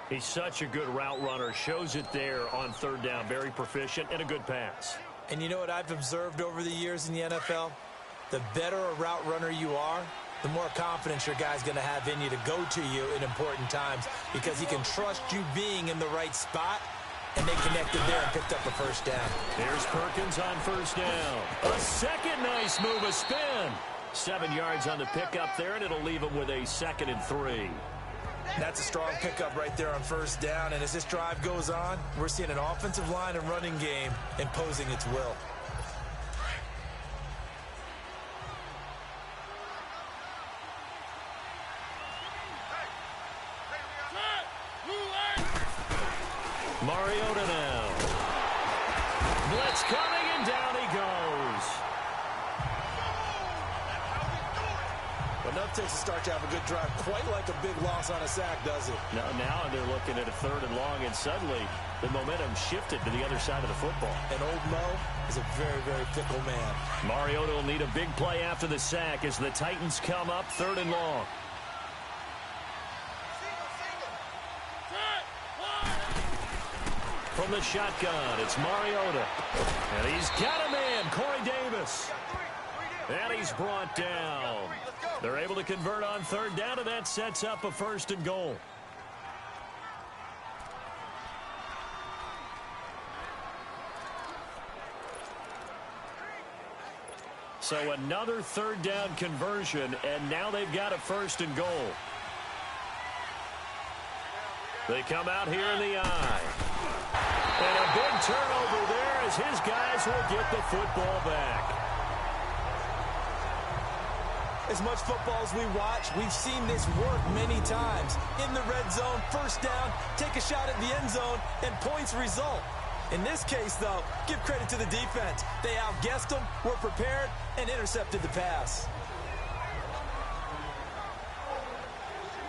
He's such a good route runner. Shows it there on 3rd down. Very proficient and a good pass. And you know what I've observed over the years in the NFL? The better a route runner you are, the more confidence your guy's going to have in you to go to you in important times because he can trust you being in the right spot, and they connected there and picked up a first down. Here's Perkins on first down. A second nice move, a spin. 7 yards on the pickup there, and it'll leave him with a 2nd and 3. That's a strong pickup right there on first down, and as this drive goes on, we're seeing an offensive line and running game imposing its will. Mariota now. Blitz coming, and down he goes. Enough takes to start to have a good drive. Quite like a big loss on a sack, does it? Now they're looking at a 3rd and long, and suddenly the momentum shifted to the other side of the football. And old Mo is a very, very fickle man. Mariota will need a big play after the sack as the Titans come up 3rd and long. From the shotgun, it's Mariota. And he's got a man, Corey Davis. And he's brought down. They're able to convert on 3rd down, and that sets up a 1st and goal. So another 3rd down conversion, and now they've got a 1st and goal. They come out here in the eye. And a big turnover there as his guys will get the football back. As much football as we watch, we've seen this work many times. In the red zone, first down, take a shot at the end zone, and points result. In this case, though, give credit to the defense. They outguessed them, were prepared, and intercepted the pass.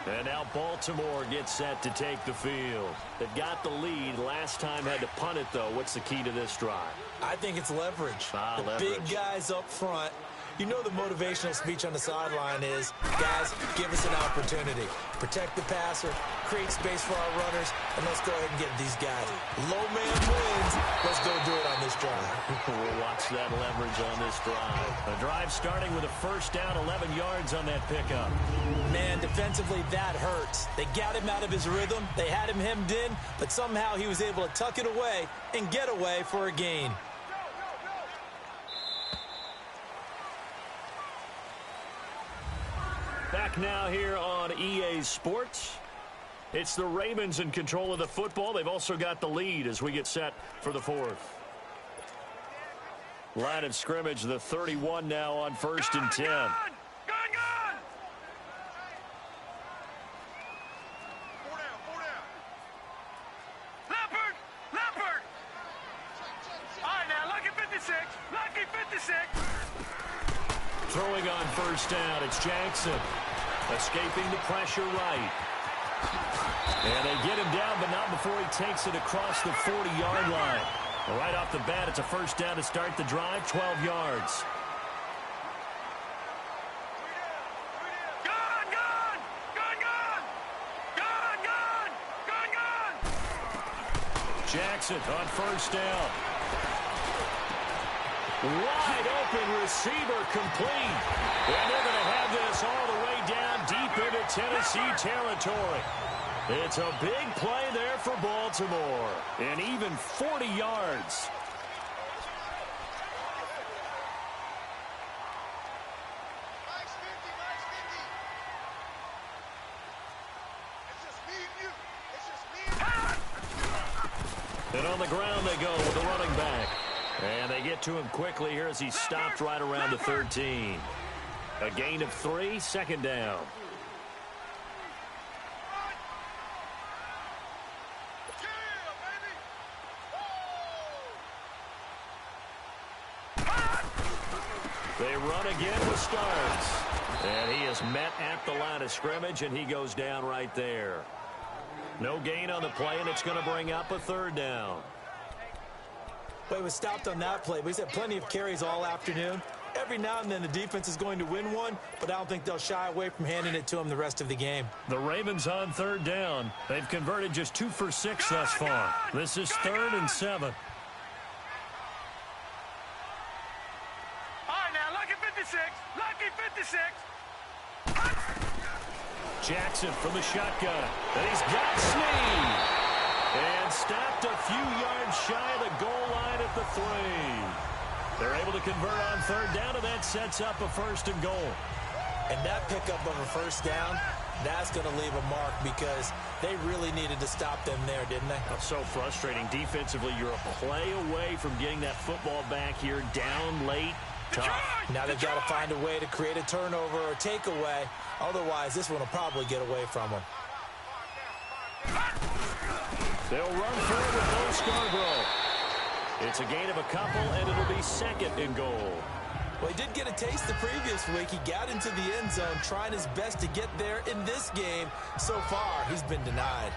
And now Baltimore gets set to take the field. They've got the lead. Last time had to punt it, though. What's the key to this drive? I think it's leverage. Leverage. Big guys up front. You know the motivational speech on the sideline is, guys, give us an opportunity. Protect the passer, create space for our runners, and let's go ahead and get these guys. Low man wins. Let's go do it on this drive. We'll watch that leverage on this drive. A drive starting with a first down, 11 yards on that pickup. Man, defensively, that hurts. They got him out of his rhythm. They had him hemmed in, but somehow he was able to tuck it away and get away for a gain. Back now here on EA Sports. It's the Ravens in control of the football. They've also got the lead as we get set for the fourth. Line of scrimmage, the 31 now on 1st and 10. Gun! Leopard! All right, now, lucky 56. Lucky 56. Throwing on first down, it's Jackson. Escaping the pressure right. And they get him down, but not before he takes it across the 40-yard line. Right off the bat, it's a first down to start the drive, 12 yards. Jackson on first down. Wide open receiver complete. And they're going to have this all the way down deep into Tennessee territory. It's a big play there for Baltimore. And even 40 yards. And on the ground they go with the running back. And they get to him quickly here as he's stopped right around the 13. A gain of 3, second down. They run again with Starks. And he is met at the line of scrimmage, and he goes down right there. No gain on the play, and it's going to bring up a third down. But he was stopped on that play. But he's had plenty of carries all afternoon. Every now and then the defense is going to win one, but I don't think they'll shy away from handing it to him the rest of the game. The Ravens on third down. They've converted just 2 for 6 thus far. This is 3rd and 7. All right, now, lucky 56. Lucky 56. Jackson from the shotgun. And he's got Snead. And stopped a few yards shy of the goal line at the 3. They're able to convert on third down, and that sets up a 1st and goal. And that pickup of a first down, that's going to leave a mark because they really needed to stop them there, didn't they? That's so frustrating. Defensively, you're a play away from getting that football back here down late. Tough. Now they've got to find a way to create a turnover or takeaway. Otherwise, this one will probably get away from them. They'll run forward with no Scarborough. It's a gain of a couple, and it'll be 2nd and goal. Well, he did get a taste the previous week. He got into the end zone, trying his best to get there in this game. So far, he's been denied.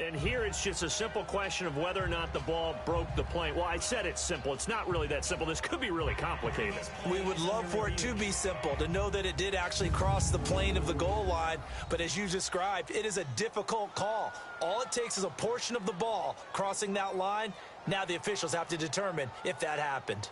And here it's just a simple question of whether or not the ball broke the plane. Well, I said it's simple. It's not really that simple. This could be really complicated. We would love for it to be simple, to know that it did actually cross the plane of the goal line. But as you described, it is a difficult call. All it takes is a portion of the ball crossing that line. Now the officials have to determine if that happened.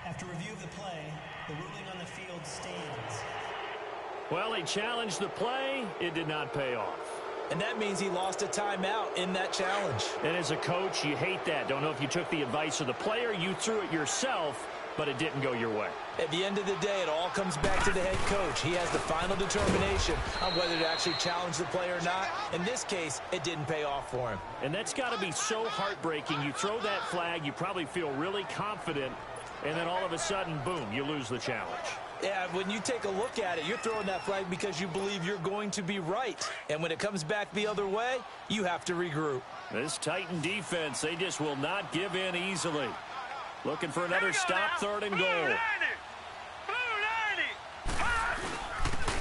After review of the play, the ruling on the field stands. Well, he challenged the play. It did not pay off. And that means he lost a timeout in that challenge. And as a coach, you hate that. Don't know if you took the advice of the player, you threw it yourself, but it didn't go your way. At the end of the day, it all comes back to the head coach. He has the final determination on whether to actually challenge the play or not. In this case, it didn't pay off for him. And that's got to be so heartbreaking. You throw that flag, you probably feel really confident, and then all of a sudden, boom, you lose the challenge. Yeah, when you take a look at it, you're throwing that flag because you believe you're going to be right. And when it comes back the other way, you have to regroup. This Titan defense, they just will not give in easily. Looking for another stop, 3rd and goal.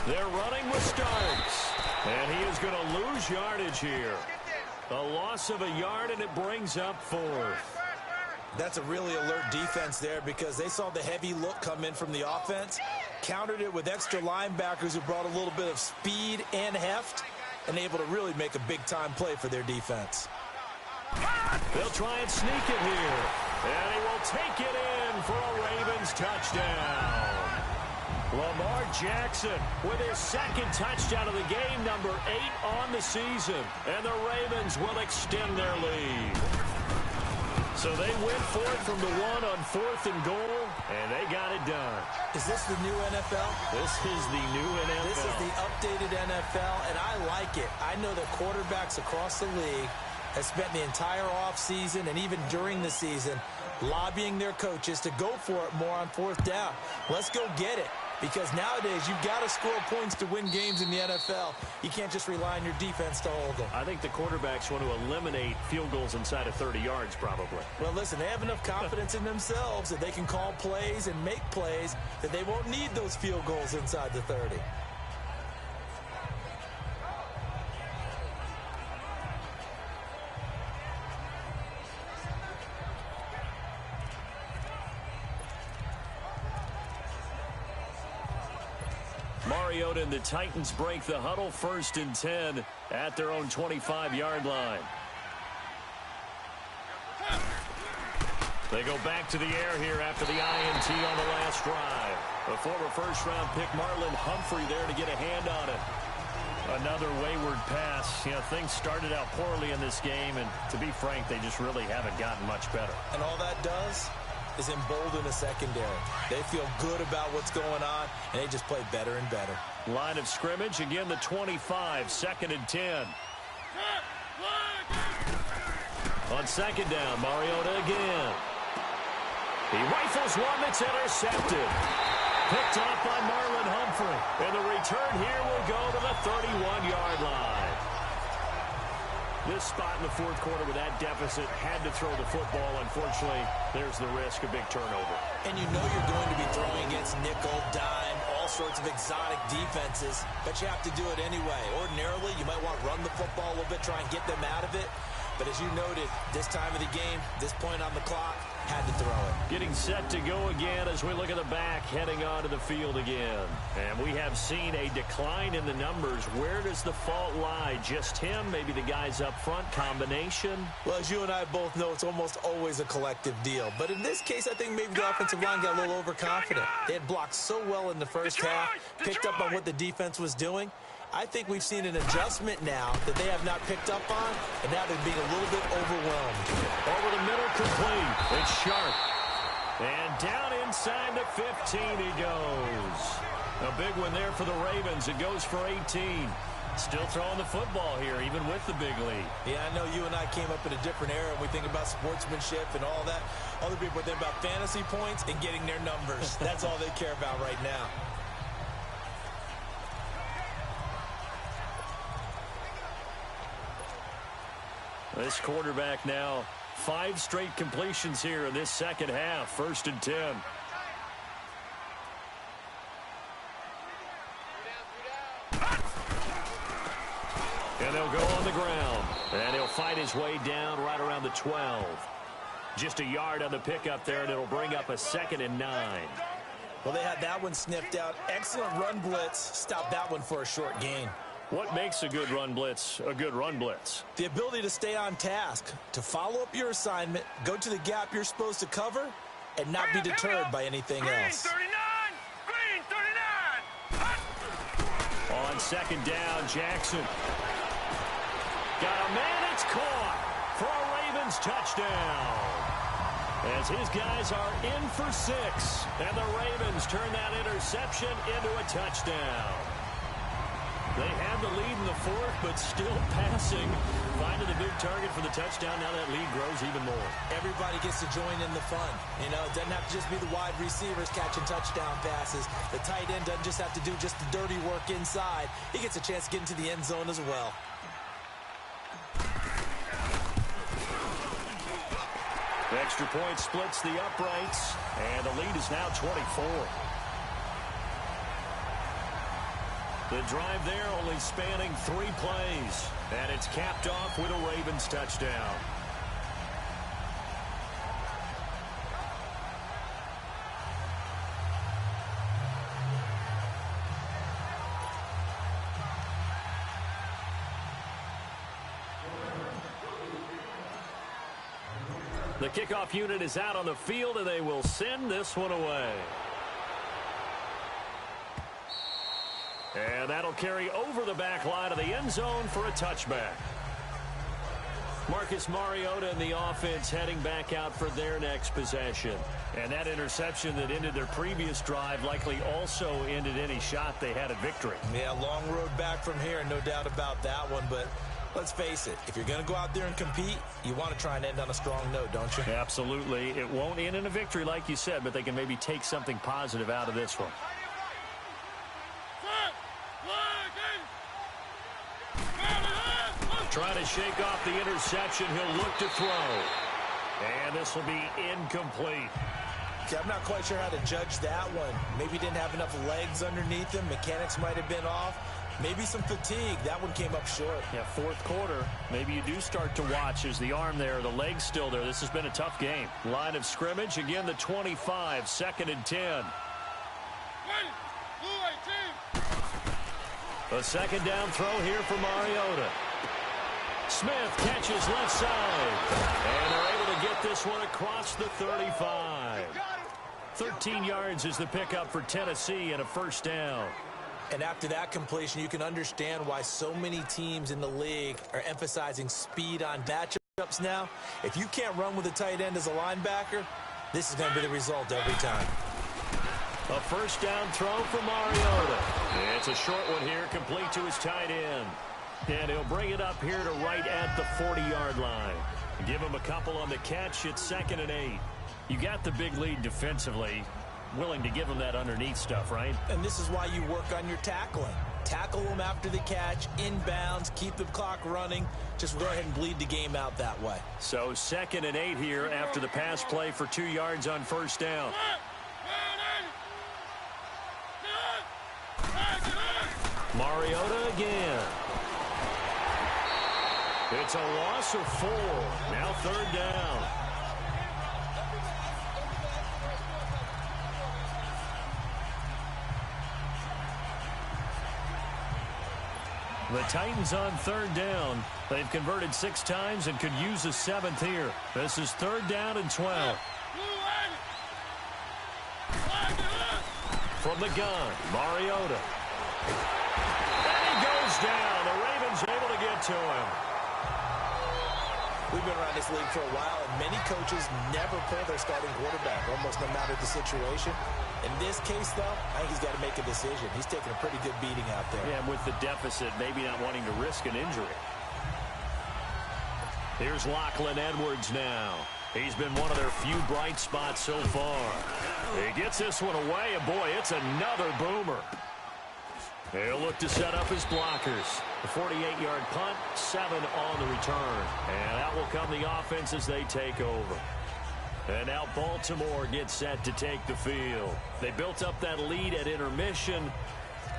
They're running with Starks. And he is going to lose yardage here. A loss of a yard, and it brings up 4th. That's a really alert defense there because they saw the heavy look come in from the offense, countered it with extra linebackers who brought a little bit of speed and heft, and able to really make a big-time play for their defense. They'll try and sneak it here, and he will take it in for a Ravens touchdown. Lamar Jackson with his 2nd touchdown of the game, number 8 on the season, and the Ravens will extend their lead. So they went for it from the 1 on 4th and goal, and they got it done. Is this the new NFL? This is the new NFL. This is the updated NFL, and I like it. I know that quarterbacks across the league have spent the entire offseason and even during the season lobbying their coaches to go for it more on 4th down. Let's go get it. Because nowadays, you've got to score points to win games in the NFL. You can't just rely on your defense to hold them. I think the quarterbacks want to eliminate field goals inside of 30 yards, probably. Well, listen, they have enough confidence in themselves that they can call plays and make plays that they won't need those field goals inside the 30. Mariota and the Titans break the huddle, 1st and 10 at their own 25-yard line. They go back to the air here after the INT on the last drive. A former 1st-round pick, Marlon Humphrey, there to get a hand on it. Another wayward pass. You know, things started out poorly in this game, and to be frank, they just really haven't gotten much better. And all that does is embolden the secondary. They feel good about what's going on, and they just play better and better. Line of scrimmage, again the 25, 2nd and 10. On 2nd down, Mariota again. He rifles one that's intercepted. Picked off by Marlon Humphrey. And the return here will go to the 31-yard line. This spot in the 4th quarter with that deficit, had to throw the football. Unfortunately, there's the risk of big turnover. And you know you're going to be throwing against nickel, dime, all sorts of exotic defenses, but you have to do it anyway. Ordinarily, you might want to run the football a little bit, try and get them out of it. But as you noted, this time of the game, this point on the clock, had to throw it. Getting set to go again as we look at the back, heading onto the field again. And we have seen a decline in the numbers. Where does the fault lie? Just him? Maybe the guys up front? Combination? Well, as you and I both know, it's almost always a collective deal. But in this case, I think maybe the offensive line got a little overconfident. They had blocked so well in the first half, picked up on what the defense was doing. I think we've seen an adjustment now that they have not picked up on, and now they're being a little bit overwhelmed. Over the middle, complete. It's Sharp. And down inside the 15 he goes. A big one there for the Ravens. It goes for 18. Still throwing the football here, even with the big lead. Yeah, I know you and I came up in a different era, and we think about sportsmanship and all that. Other people think about fantasy points and getting their numbers. That's all they care about right now. This quarterback now, 5 straight completions here in this second half. 1st and 10. And they'll go on the ground. And he'll fight his way down right around the 12. Just a yard on the pickup there, and it'll bring up a 2nd and 9. Well, they had that one sniffed out. Excellent run blitz. Stop that one for a short gain. What makes a good run blitz a good run blitz? The ability to stay on task, to follow up your assignment, go to the gap you're supposed to cover, and not be deterred by anything else. Green 39! On 2nd down, Jackson. Got a man, it's caught for a Ravens touchdown. As his guys are in for 6, and the Ravens turn that interception into a touchdown. They had the lead in the 4th, but still passing. Finding the big target for the touchdown. Now that lead grows even more. Everybody gets to join in the fun. You know, it doesn't have to just be the wide receivers catching touchdown passes. The tight end doesn't just have to do just the dirty work inside. He gets a chance to get into the end zone as well. The extra point splits the uprights, and the lead is now 24. The drive there only spanning 3 plays, and it's capped off with a Ravens touchdown. The kickoff unit is out on the field, and they will send this one away. And that'll carry over the back line of the end zone for a touchback. Marcus Mariota and the offense heading back out for their next possession. And that interception that ended their previous drive likely also ended any shot they had at victory. Yeah, long road back from here, no doubt about that one. But let's face it, if you're going to go out there and compete, you want to try and end on a strong note, don't you? Absolutely. It won't end in a victory like you said, but they can maybe take something positive out of this one. Trying to shake off the interception. He'll look to throw. And this will be incomplete. See, I'm not quite sure how to judge that one. Maybe didn't have enough legs underneath him. Mechanics might have been off. Maybe some fatigue. That one came up short. Yeah, 4th quarter. Maybe you do start to watch as the arm there, the leg's still there. This has been a tough game. Line of scrimmage, again the 25, 2nd and 10. A 2nd down throw here for Mariota. Smith catches left side. And they're able to get this one across the 35. 13 yards is the pickup for Tennessee and a 1st down. And after that completion, you can understand why so many teams in the league are emphasizing speed on matchups now. If you can't run with a tight end as a linebacker, this is going to be the result every time. A 1st down throw for Mariota. It's a short one here, complete to his tight end. And he'll bring it up here to right at the 40-yard line. Give him a couple on the catch. It's 2nd and 8. You got the big lead defensively. Willing to give him that underneath stuff, right? And this is why you work on your tackling. Tackle them after the catch, inbounds, keep the clock running. Just go ahead and bleed the game out that way. So 2nd and 8 here after the pass play for 2 yards on 1st down. Mariota again. It's a loss of 4. Now 3rd down. The Titans on 3rd down. They've converted 6 times and could use a 7th here. This is 3rd down and 12. From the gun, Mariota. And he goes down. The Ravens able to get to him. We've been around this league for a while, and many coaches never pull their starting quarterback, almost no matter the situation. In this case, though, I think he's got to make a decision. He's taking a pretty good beating out there. Yeah, with the deficit, maybe not wanting to risk an injury. Here's Lachlan Edwards now. He's been one of their few bright spots so far. He gets this one away, and boy, it's another boomer. He'll look to set up his blockers. The 48-yard punt, 7 on the return. And out will come the offense as they take over. And now Baltimore gets set to take the field. They built up that lead at intermission,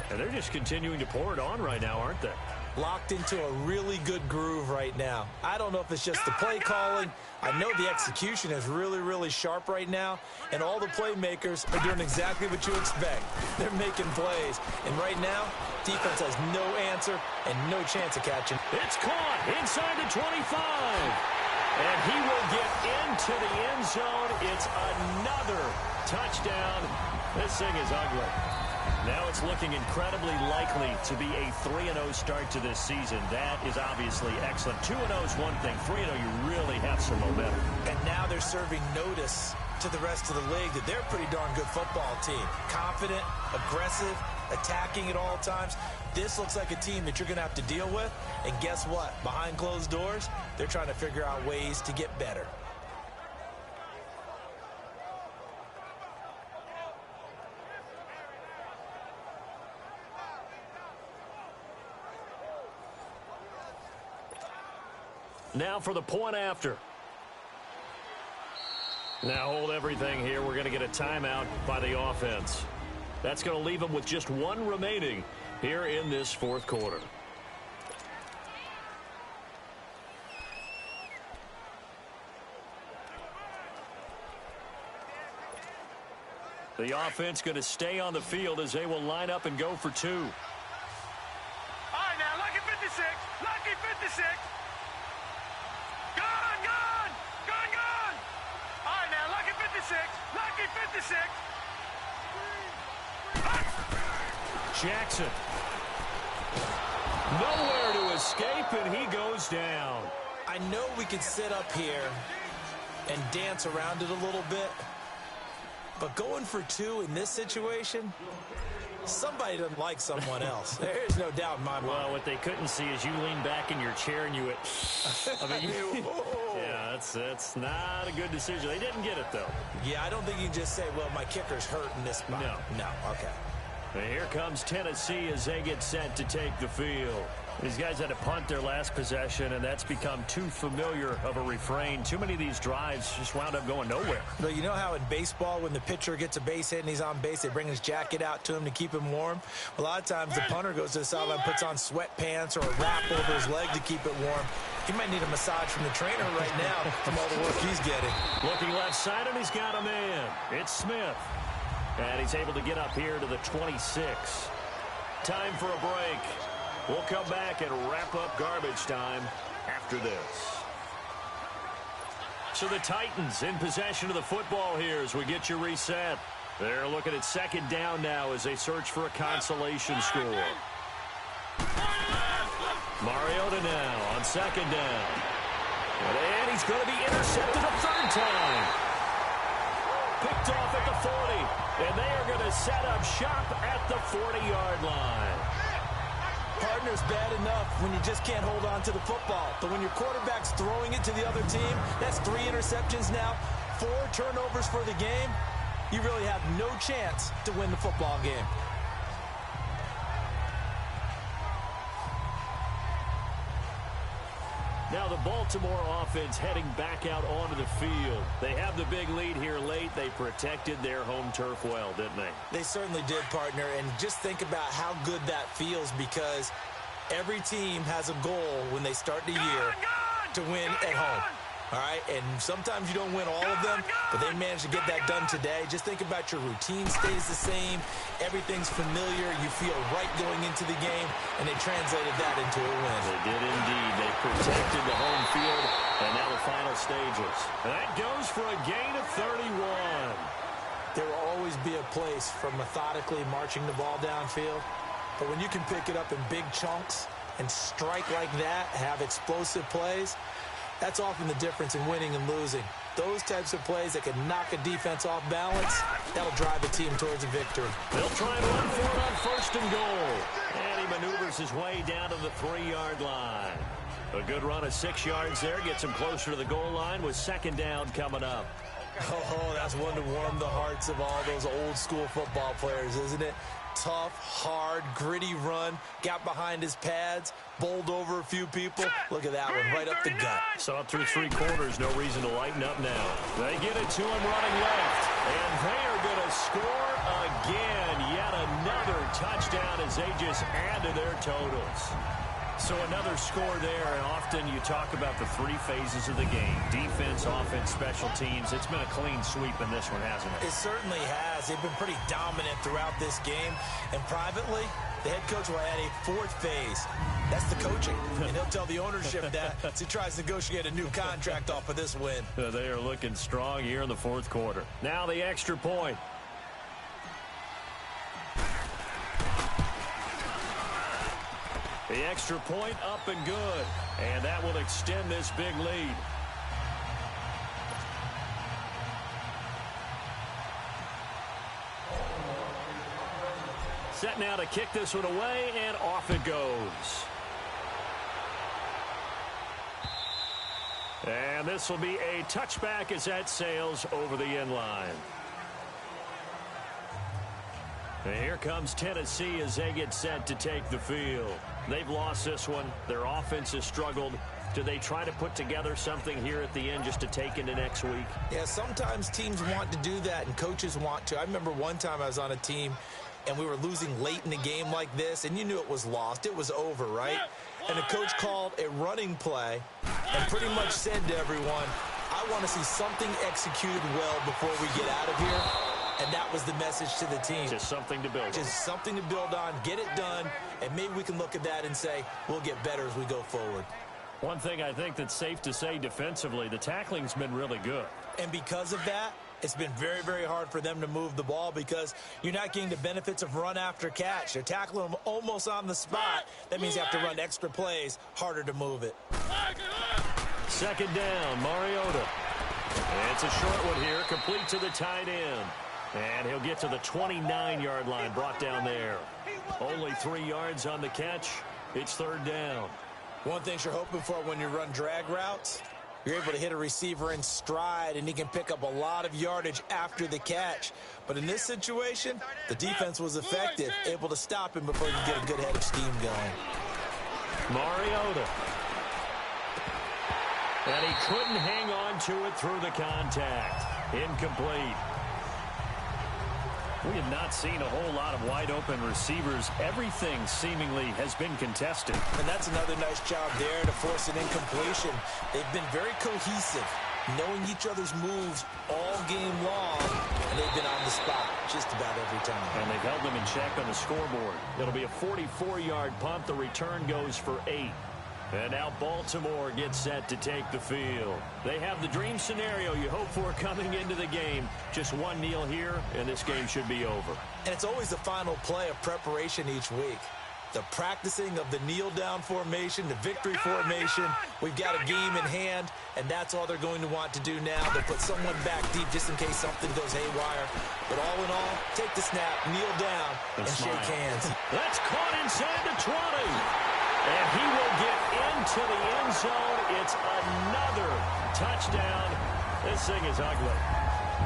and they're just continuing to pour it on right now, aren't they? Locked into a really good groove right now. I don't know if it's just the play calling. I know the execution is really, really sharp right now, and all the playmakers are doing exactly what you expect. They're making plays, and right now, defense has no answer and no chance of catching. It's caught inside the 25, and he will get into the end zone. It's another touchdown. This thing is ugly. Now it's looking incredibly likely to be a 3-0 start to this season. That is obviously excellent. 2-0 is one thing. 3-0, you really have some momentum. And now they're serving notice to the rest of the league that they're a pretty darn good football team. Confident, aggressive, attacking at all times. This looks like a team that you're going to have to deal with. And guess what? Behind closed doors, they're trying to figure out ways to get better. Now for the point after. Now hold everything here. We're going to get a timeout by the offense. That's going to leave them with just one remaining here in this fourth quarter. The offense going to stay on the field as they will line up and go for two. All right, now, lucky 56. Lucky 56. Gone, gone. Gone, gone. All right, now, lucky 56. Lucky 56. Jackson. Nowhere to escape, and he goes down. I know we could sit up here and dance around it a little bit, but going for two in this situation, somebody doesn't like someone else. There's no doubt in my mind. Well, what they couldn't see is you lean back in your chair and you went, I mean, yeah, that's not a good decision. They didn't get it, though. Yeah, I don't think you can just say, well, my kicker's hurt in this spot. No, okay. And here comes Tennessee as they get set to take the field. These guys had to punt their last possession, and that's become too familiar of a refrain. Too many of these drives just wound up going nowhere. But you know how in baseball, when the pitcher gets a base hit and he's on base, they bring his jacket out to him to keep him warm? A lot of times the punter goes to the sideline, puts on sweatpants or a wrap over his leg to keep it warm. He might need a massage from the trainer right now from all the work he's getting. Looking left side, and he's got a man. It's Smith. And he's able to get up here to the 26. Time for a break. We'll come back and wrap up garbage time after this. So the Titans in possession of the football here as we get you reset. They're looking at second down now as they search for a consolation score. Mariota now on second down. And he's going to be intercepted a third time. Picked off at the 40. And they are going to set up shop at the 40-yard line. Partner's bad enough when you just can't hold on to the football. But when your quarterback's throwing it to the other team, that's 3 interceptions now, 4 turnovers for the game. You really have no chance to win the football game. Now the Baltimore offense heading back out onto the field. They have the big lead here late. They protected their home turf well, didn't they? They certainly did, partner. And just think about how good that feels, because every team has a goal when they start the year to win at home. All right, and sometimes you don't win all of them, but they managed to get that done today. Just think about your routine stays the same. Everything's familiar. You feel right going into the game, and they translated that into a win. They did indeed. They protected the home field, and now the final stages. That goes for a gain of 31. There will always be a place for methodically marching the ball downfield, but when you can pick it up in big chunks and strike like that, have explosive plays, that's often the difference in winning and losing. Those types of plays that can knock a defense off balance, that'll drive a team towards a victory. They'll try and run for it on first and goal. And he maneuvers his way down to the 3-yard line. A good run of 6 yards there gets him closer to the goal line with second down coming up. Oh, that's one to warm the hearts of all those old school football players, isn't it? Tough, hard, gritty run, got behind his pads, bowled over a few people. Look at that one, right up the gut. Saw through 3 quarters, no reason to lighten up now. They get it to him running left, and they are going to score again. Yet another touchdown as they just add to their totals. So another score there, and often you talk about the 3 phases of the game. Defense, offense, special teams. It's been a clean sweep in this one, hasn't it? It certainly has. They've been pretty dominant throughout this game. And privately, the head coach will add a 4th phase. That's the coaching. And he'll tell the ownership that as he tries to negotiate a new contract off of this win. They are looking strong here in the 4th quarter. Now the extra point. The extra point up and good. And that will extend this big lead. Set now to kick this one away, and off it goes. And this will be a touchback as that sails over the end line. And here comes Tennessee as they get set to take the field. They've lost this one. Their offense has struggled. Do they try to put together something here at the end just to take into next week? Yeah, sometimes teams want to do that and coaches want to. I remember one time I was on a team and we were losing late in the game like this, and you knew it was lost. It was over, right? And the coach called a running play and pretty much said to everyone, I want to see something executed well before we get out of here. And that was the message to the team. Just something to build on. Just something to build on, get it done, and maybe we can look at that and say, we'll get better as we go forward. One thing I think that's safe to say defensively, the tackling's been really good. And because of that, it's been very, very hard for them to move the ball because you're not getting the benefits of run after catch. They're tackling them almost on the spot. That means you have to run extra plays, harder to move it. Second down, Mariota. It's a short one here, complete to the tight end. And he'll get to the 29-yard line, brought down there. Only 3 yards on the catch. It's third down. One thing you're hoping for when you run drag routes, you're able to hit a receiver in stride, and he can pick up a lot of yardage after the catch. But in this situation, the defense was effective, able to stop him before he could get a good head of steam going. Mariota. And he couldn't hang on to it through the contact. Incomplete. We have not seen a whole lot of wide-open receivers. Everything seemingly has been contested. And that's another nice job there to force an incompletion. They've been very cohesive, knowing each other's moves all game long, and they've been on the spot just about every time. And they've held them in check on the scoreboard. It'll be a 44-yard punt. The return goes for 8. And now Baltimore gets set to take the field. They have the dream scenario you hope for coming into the game. Just one kneel here, and this game should be over. And it's always the final play of preparation each week. The practicing of the kneel-down formation, the victory formation. We've got a game in hand, and that's all they're going to want to do now. They'll put someone back deep just in case something goes haywire. But all in all, take the snap, kneel down, and shake hands. That's caught inside the 20. And he will get into the end zone. It's another touchdown. This thing is ugly.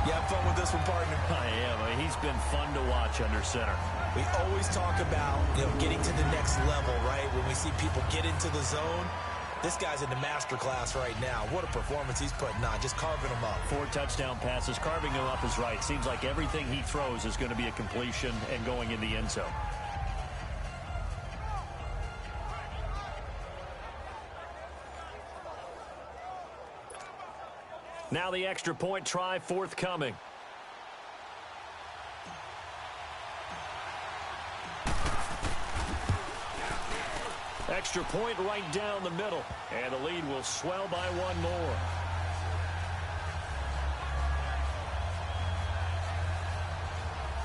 You have fun with this one, partner? I am. I mean, he's been fun to watch under center. We always talk about, getting to the next level, right? When we see people get into the zone, this guy's in the master class right now. What a performance he's putting on, just carving them up. 4 touchdown passes. Carving him up is right. Seems like everything he throws is going to be a completion and going in the end zone. Now the extra point try forthcoming. Extra point right down the middle. And the lead will swell by 1 more.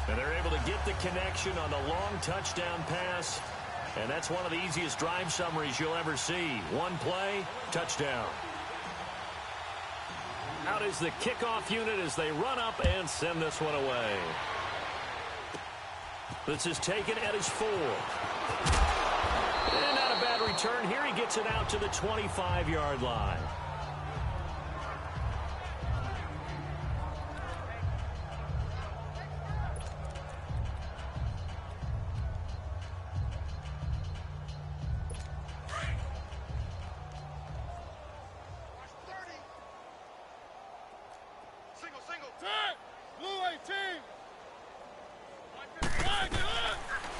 And they're able to get the connection on the long touchdown pass. And that's one of the easiest drive summaries you'll ever see. One play, touchdown. Out is the kickoff unit as they run up and send this one away. This is taken at his 4. And not a bad return here. He gets it out to the 25-yard line.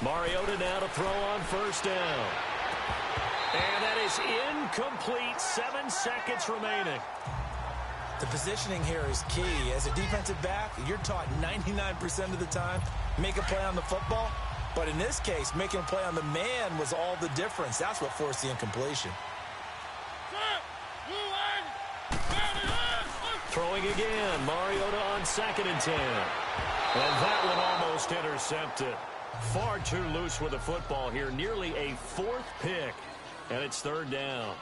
Mariota now to throw on first down. And that is incomplete. 7 seconds remaining. The positioning here is key. As a defensive back, you're taught 99% of the time, make a play on the football. But in this case, making a play on the man was all the difference. That's what forced the incompletion. Throwing again. Mariota on 2nd and 10. And that one almost intercepted. Far too loose with the football here. Nearly a fourth pick. And it's third down.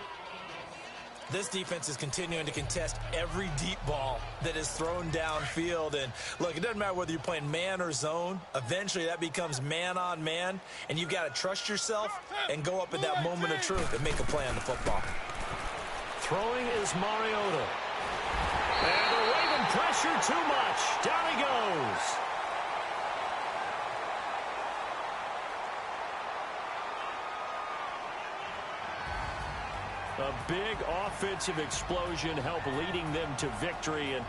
This defense is continuing to contest every deep ball that is thrown downfield. And, look, it doesn't matter whether you're playing man or zone. Eventually, that becomes man on man. And you've got to trust yourself and go up at that moment of truth and make a play on the football. Throwing is Mariota. And the Raven pressure too much. Down he goes. A big offensive explosion helped leading them to victory. And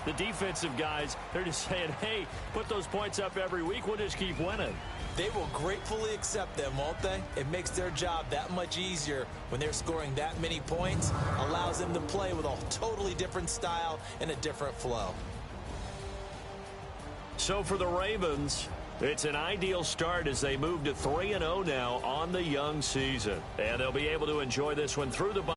the defensive guys, they're just saying, hey, put those points up every week. We'll just keep winning. They will gratefully accept them, won't they? It makes their job that much easier when they're scoring that many points. Allows them to play with a totally different style and a different flow. So for the Ravens, it's an ideal start as they move to 3-0 now on the young season. And they'll be able to enjoy this one through the bye.